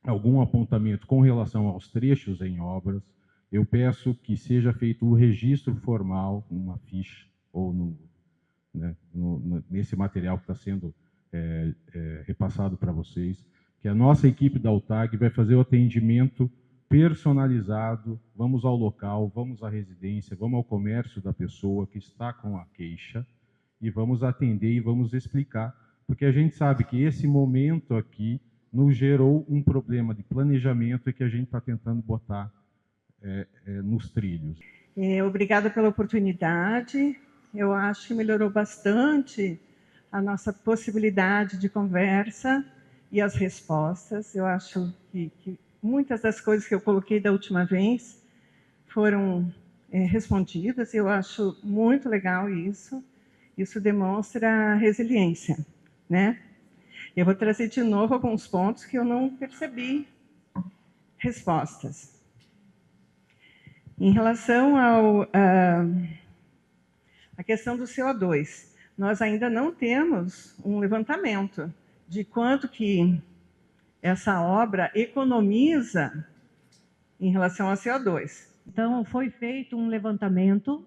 Speaker 8: algum apontamento com relação aos trechos em obras, eu peço que seja feito o registro formal numa ficha ou nesse material que está sendo repassado para vocês, que a nossa equipe da UTAG vai fazer o atendimento personalizado, vamos ao local, vamos à residência, vamos ao comércio da pessoa que está com a queixa e vamos atender e vamos explicar, porque a gente sabe que esse momento aqui nos gerou um problema de planejamento e que a gente está tentando botar nos trilhos.
Speaker 9: Obrigada pela oportunidade. Eu acho que melhorou bastante a nossa possibilidade de conversa e as respostas. Eu acho que muitas das coisas que eu coloquei da última vez foram respondidas. Eu acho muito legal isso. Isso demonstra resiliência, né? Eu vou trazer de novo alguns pontos que eu não percebi respostas. Em relação à questão do CO2, nós ainda não temos um levantamento de quanto que essa obra economiza em relação ao CO2.
Speaker 4: Então, foi feito um levantamento.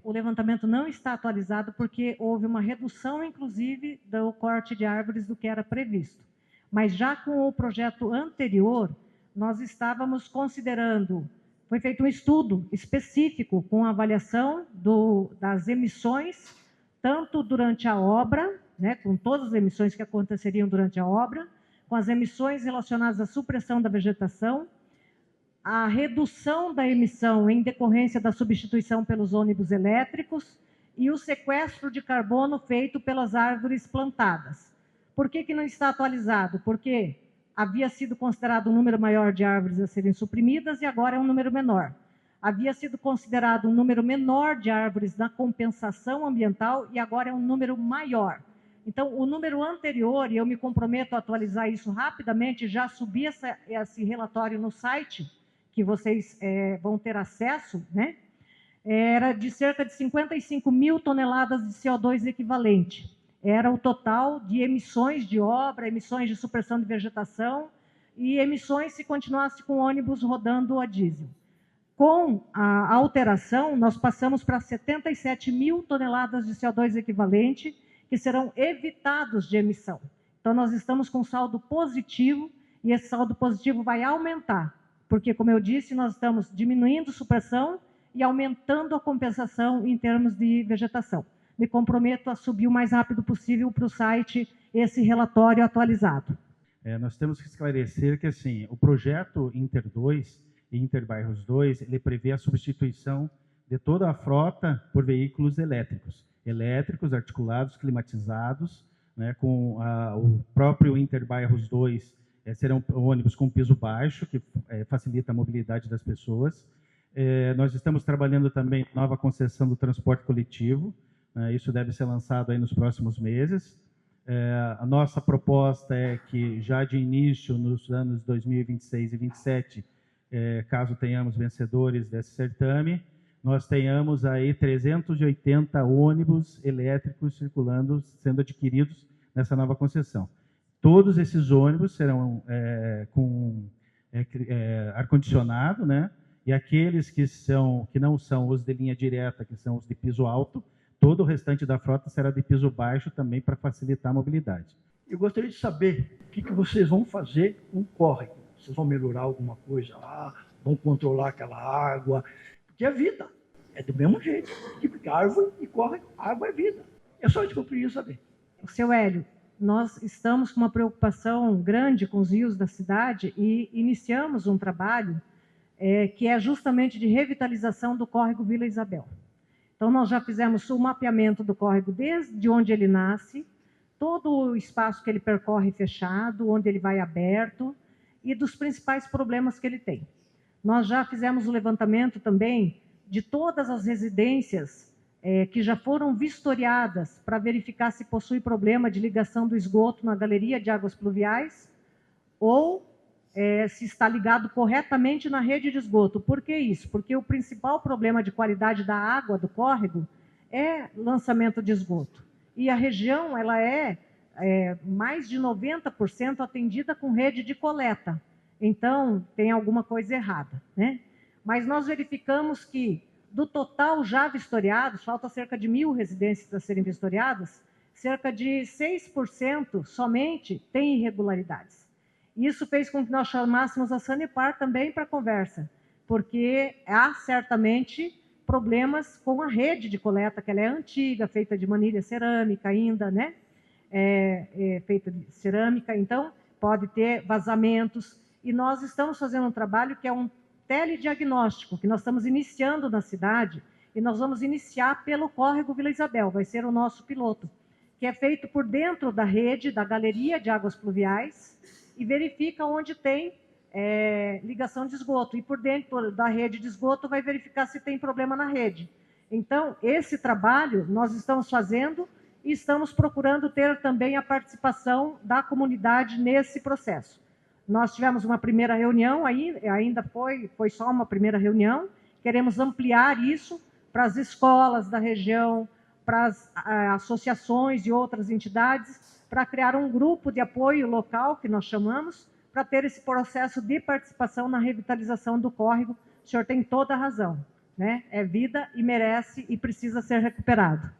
Speaker 4: O levantamento não está atualizado porque houve uma redução, inclusive, do corte de árvores do que era previsto. Mas já com o projeto anterior, nós estávamos considerando, foi feito um estudo específico com avaliação das emissões, tanto durante a obra, né, com todas as emissões que aconteceriam durante a obra, com as emissões relacionadas à supressão da vegetação, a redução da emissão em decorrência da substituição pelos ônibus elétricos e o sequestro de carbono feito pelas árvores plantadas. Por que não está atualizado? Porque havia sido considerado um número maior de árvores a serem suprimidas e agora é um número menor. Havia sido considerado um número menor de árvores na compensação ambiental e agora é um número maior. Então, o número anterior, e eu me comprometo a atualizar isso rapidamente, já subi esse relatório no site, que vocês vão ter acesso, né? Era de cerca de 55 mil toneladas de CO2 equivalente. Era o total de emissões de obra, emissões de supressão de vegetação e emissões se continuasse com ônibus rodando a diesel. Com a alteração, nós passamos para 77 mil toneladas de CO2 equivalente, que serão evitados de emissão. Então, nós estamos com saldo positivo e esse saldo positivo vai aumentar, porque, como eu disse, nós estamos diminuindo supressão e aumentando a compensação em termos de vegetação. Me comprometo a subir o mais rápido possível para o site esse relatório atualizado.
Speaker 10: Nós temos que esclarecer que assim, o projeto Inter 2 e Interbairros 2, ele prevê a substituição de toda a frota por veículos elétricos, articulados, climatizados, né, com o próprio Interbairros 2, serão ônibus com piso baixo, que facilita a mobilidade das pessoas. Nós estamos trabalhando também nova concessão do transporte coletivo, isso deve ser lançado aí nos próximos meses. A nossa proposta é que já de início, nos anos 2026 e 2027, caso tenhamos vencedores desse certame, nós tenhamos aí 380 ônibus elétricos circulando, sendo adquiridos nessa nova concessão. Todos esses ônibus serão com ar-condicionado, né? E aqueles que não são os de linha direta, que são os de piso alto, todo o restante da frota será de piso baixo também para facilitar a mobilidade.
Speaker 11: Eu gostaria de saber o que vocês vão fazer com o córrego. Vocês vão melhorar alguma coisa lá, vão controlar aquela água, porque é vida, é do mesmo jeito. Porque árvore e córrego, água é vida. É só isso que eu queria saber.
Speaker 4: Seu Hélio, nós estamos com uma preocupação grande com os rios da cidade e iniciamos um trabalho que é justamente de revitalização do córrego Vila Isabel. Então, nós já fizemos o mapeamento do córrego desde onde ele nasce, todo o espaço que ele percorre fechado, onde ele vai aberto, e dos principais problemas que ele tem. Nós já fizemos o levantamento também de todas as residências que já foram vistoriadas para verificar se possui problema de ligação do esgoto na galeria de águas pluviais ou se está ligado corretamente na rede de esgoto. Por que isso? Porque o principal problema de qualidade da água do córrego é lançamento de esgoto. E a região ela é mais de 90% atendida com rede de coleta. Então, tem alguma coisa errada, né? Mas nós verificamos que, do total já vistoriados, falta cerca de 1.000 residências a serem vistoriadas, cerca de 6% somente tem irregularidades. Isso fez com que nós chamássemos a Sanepar também para conversa, porque há certamente problemas com a rede de coleta, que ela é antiga, feita de manilha cerâmica ainda, né? Feita de cerâmica, então pode ter vazamentos. E nós estamos fazendo um trabalho que é um telediagnóstico, que nós estamos iniciando na cidade, e nós vamos iniciar pelo Córrego Vila Isabel, vai ser o nosso piloto, que é feito por dentro da rede, da galeria de águas pluviais, e verifica onde tem ligação de esgoto. E por dentro da rede de esgoto vai verificar se tem problema na rede. Então, esse trabalho nós estamos fazendo e estamos procurando ter também a participação da comunidade nesse processo. Nós tivemos uma primeira reunião, ainda foi só uma primeira reunião, queremos ampliar isso para as escolas da região, para as associações e outras entidades, para criar um grupo de apoio local, que nós chamamos, para ter esse processo de participação na revitalização do córrego. O senhor tem toda a razão, né? É vida e merece e precisa ser recuperado.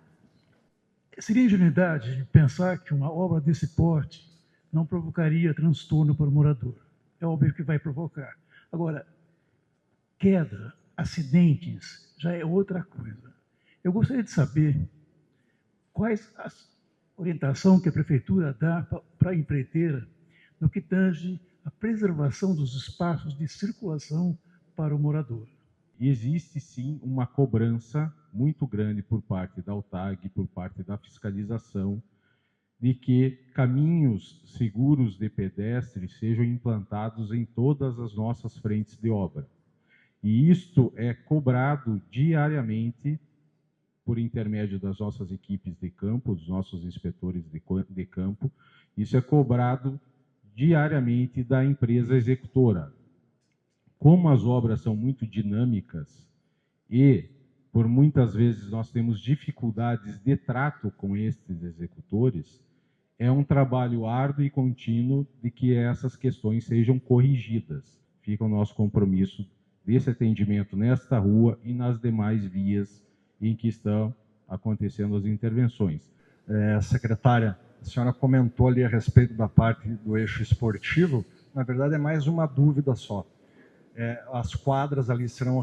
Speaker 11: Seria ingenuidade de pensar que uma obra desse porte não provocaria transtorno para o morador. É óbvio que vai provocar. Agora, queda, acidentes, já é outra coisa. Eu gostaria de saber quais a orientação que a Prefeitura dá para a empreiteira no que tange a preservação dos espaços de circulação para o morador.
Speaker 8: Existe, sim, uma cobrança muito grande por parte da AUTAG, por parte da fiscalização, de que caminhos seguros de pedestres sejam implantados em todas as nossas frentes de obra. E isto é cobrado diariamente por intermédio das nossas equipes de campo, dos nossos inspetores de campo. Isso é cobrado diariamente da empresa executora. Como as obras são muito dinâmicas e, por muitas vezes, nós temos dificuldades de trato com estes executores, é um trabalho árduo e contínuo de que essas questões sejam corrigidas. Fica o nosso compromisso desse atendimento nesta rua e nas demais vias em que estão acontecendo as intervenções.
Speaker 12: Secretária, a senhora comentou ali a respeito da parte do eixo esportivo. Na verdade, é mais uma dúvida só. As quadras ali serão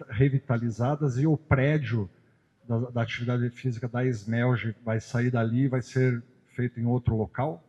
Speaker 12: revitalizadas e o prédio da atividade física da Esmelge vai sair dali e vai ser feito em outro local?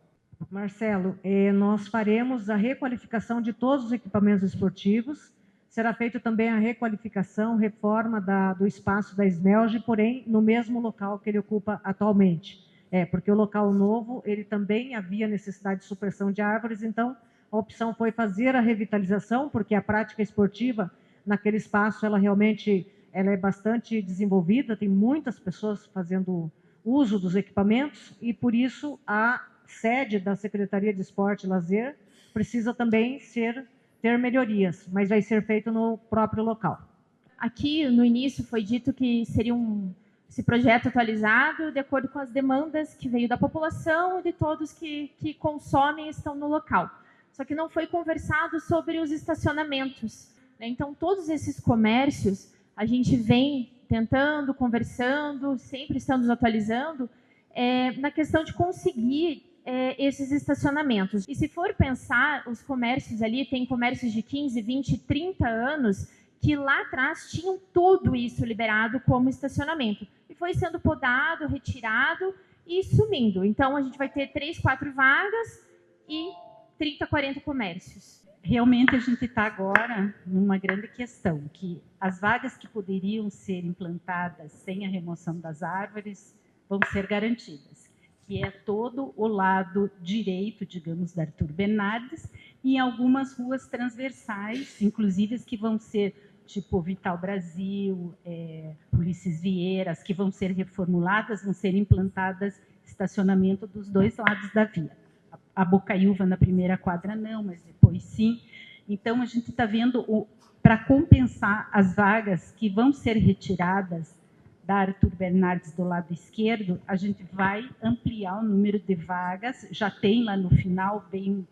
Speaker 4: Marcelo, nós faremos a requalificação de todos os equipamentos esportivos. Será feita também a requalificação, reforma do espaço da Esmelge, porém no mesmo local que ele ocupa atualmente. Porque o local novo, ele também havia necessidade de supressão de árvores, então a opção foi fazer a revitalização, porque a prática esportiva naquele espaço, ela realmente é bastante desenvolvida, tem muitas pessoas fazendo uso dos equipamentos e, por isso, a sede da Secretaria de Esporte e Lazer precisa também ter melhorias, mas vai ser feito no próprio local.
Speaker 13: Aqui, no início, foi dito que seria esse projeto atualizado de acordo com as demandas que veio da população e de todos que consomem e estão no local. Só que não foi conversado sobre os estacionamentos, né? Então, todos esses comércios, a gente vem tentando, conversando, sempre estamos atualizando, na questão de conseguir esses estacionamentos. E se for pensar, os comércios ali, tem comércios de 15, 20, 30 anos, que lá atrás tinham tudo isso liberado como estacionamento. E foi sendo podado, retirado e sumindo. Então, a gente vai ter 3, 4 vagas e 30, 40 comércios.
Speaker 3: Realmente, a gente está agora numa grande questão, que as vagas que poderiam ser implantadas sem a remoção das árvores vão ser garantidas, que é todo o lado direito, digamos, da Arthur Bernardes, e em algumas ruas transversais, inclusive as que vão ser tipo Vital Brasil, Ulisses Vieiras, que vão ser reformuladas, vão ser implantadas estacionamento dos dois lados da via. A Bocaiúva na primeira quadra não, mas depois sim. Então, a gente está vendo, para compensar as vagas que vão ser retiradas da Arthur Bernardes do lado esquerdo, a gente vai ampliar o número de vagas, já tem lá no final, bem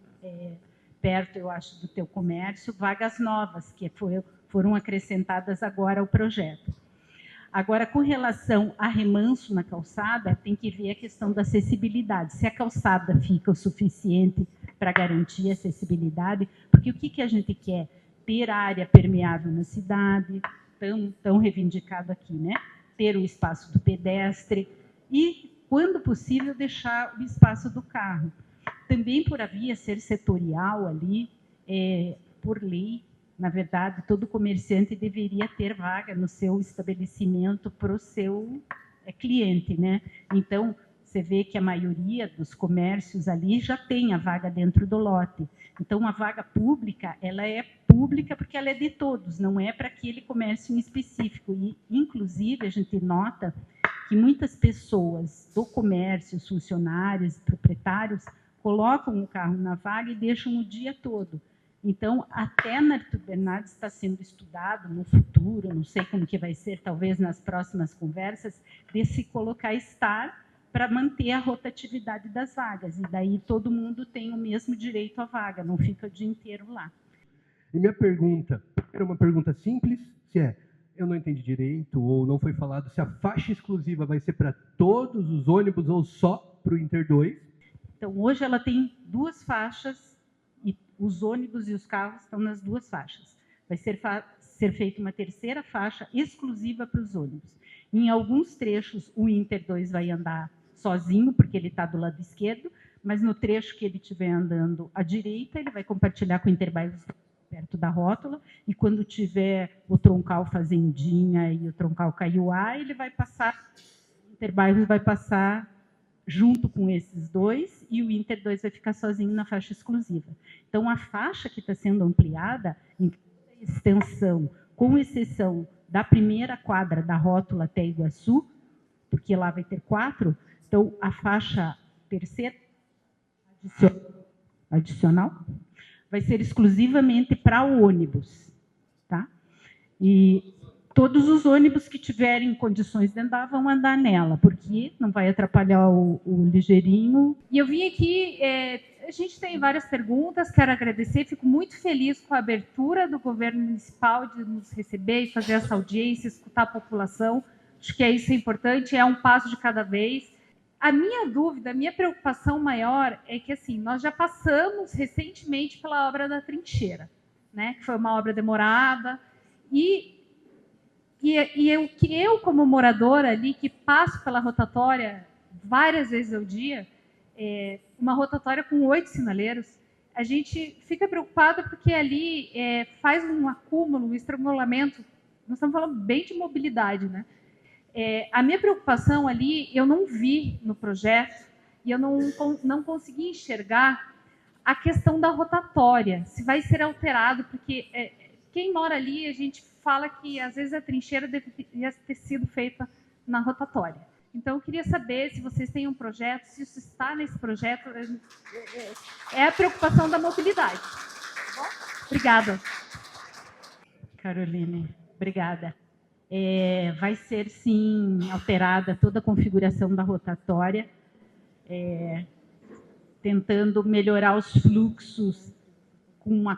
Speaker 3: perto, eu acho, do teu comércio, vagas novas, que foram acrescentadas agora ao projeto. Agora, com relação a remanso na calçada, tem que ver a questão da acessibilidade. Se a calçada fica o suficiente para garantir a acessibilidade, porque o que a gente quer? Ter a área permeável na cidade, tão reivindicado aqui, né? Ter o espaço do pedestre e, quando possível, deixar o espaço do carro. Também por a via ser setorial ali, por lei, na verdade, todo comerciante deveria ter vaga no seu estabelecimento para o seu cliente, né? Então, você vê que a maioria dos comércios ali já tem a vaga dentro do lote. Então, a vaga pública, ela é pública porque ela é de todos, não é para aquele comércio em específico. E, inclusive, a gente nota que muitas pessoas do comércio, os funcionários, proprietários, colocam o carro na vaga e deixam o dia todo. Então, até na Arthur Bernardes está sendo estudado no futuro, não sei como que vai ser, talvez nas próximas conversas, de se colocar estar para manter a rotatividade das vagas. E daí todo mundo tem o mesmo direito à vaga, não fica o dia inteiro lá.
Speaker 14: E minha pergunta, era uma pergunta simples, se eu não entendi direito ou não foi falado, se a faixa exclusiva vai ser para todos os ônibus ou só para o Inter 2?
Speaker 3: Então, hoje ela tem 2 faixas, e os ônibus e os carros estão nas 2 faixas. Vai ser feita uma 3ª faixa exclusiva para os ônibus. Em alguns trechos, o Inter 2 vai andar sozinho, porque ele está do lado esquerdo, mas no trecho que ele estiver andando à direita, ele vai compartilhar com o Interbairros perto da rótula, e quando tiver o troncal Fazendinha e o troncal Caiuá, ele vai passar, o Interbairros vai passar junto com esses 2, e o Inter 2 vai ficar sozinho na faixa exclusiva. Então, a faixa que está sendo ampliada, em extensão, com exceção da primeira quadra da rótula até Iguaçu, porque lá vai ter 4, então, a faixa 3ª adicional vai ser exclusivamente para o ônibus, tá? E todos os ônibus que tiverem condições de andar vão andar nela, porque não vai atrapalhar o ligeirinho.
Speaker 13: E eu vim aqui, a gente tem várias perguntas, quero agradecer, fico muito feliz com a abertura do governo municipal de nos receber e fazer essa audiência, escutar a população. Acho que isso é importante, é um passo de cada vez. A minha dúvida, a minha preocupação maior é que, assim, nós já passamos recentemente pela obra da Trincheira, né? Que foi uma obra demorada, e eu, como moradora ali, que passo pela rotatória várias vezes ao dia, uma rotatória com 8 sinaleiros, a gente fica preocupada porque ali faz um acúmulo, um estrangulamento, nós estamos falando bem de mobilidade, né? A minha preocupação ali, eu não vi no projeto, e eu não consegui enxergar a questão da rotatória, se vai ser alterado, porque quem mora ali, a gente fala que às vezes a trincheira deveria ter sido feita na rotatória. Então, eu queria saber se vocês têm um projeto, se isso está nesse projeto, é a preocupação da mobilidade. Tá bom? Obrigada.
Speaker 3: Caroline, obrigada. Vai ser, sim, alterada toda a configuração da rotatória, tentando melhorar os fluxos com a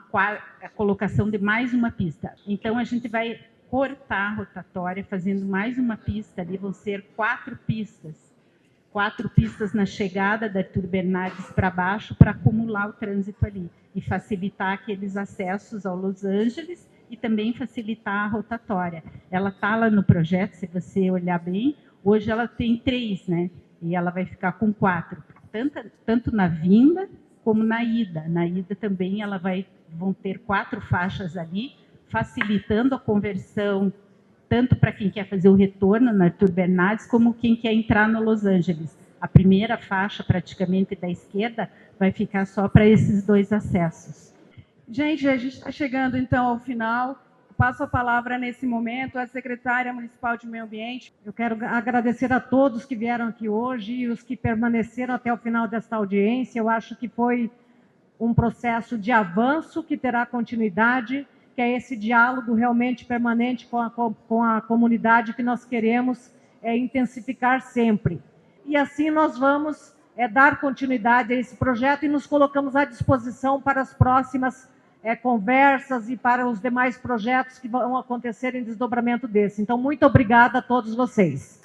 Speaker 3: colocação de mais uma pista. Então, a gente vai cortar a rotatória, fazendo mais uma pista ali, vão ser 4 pistas. 4 pistas na chegada da Arthur Bernardes para baixo, para acumular o trânsito ali e facilitar aqueles acessos ao Los Angeles e também facilitar a rotatória. Ela está lá no projeto, se você olhar bem, hoje ela tem 3, né? E ela vai ficar com 4, tanto na vinda como na ida. Na ida também vão ter 4 faixas ali, facilitando a conversão, tanto para quem quer fazer o retorno na Arthur Bernardes, como quem quer entrar no Los Angeles. A primeira faixa, praticamente da esquerda, vai ficar só para esses 2 acessos.
Speaker 1: Gente, a gente está chegando, então, ao final. Passo a palavra, nesse momento, à secretária municipal de Meio Ambiente.
Speaker 4: Eu quero agradecer a todos que vieram aqui hoje e os que permaneceram até o final desta audiência. Eu acho que foi um processo de avanço que terá continuidade, que é esse diálogo realmente permanente com a comunidade que nós queremos intensificar sempre. E assim nós vamos dar continuidade a esse projeto e nos colocamos à disposição para as próximas conversas e para os demais projetos que vão acontecer em desdobramento desse. Então, muito obrigada a todos vocês.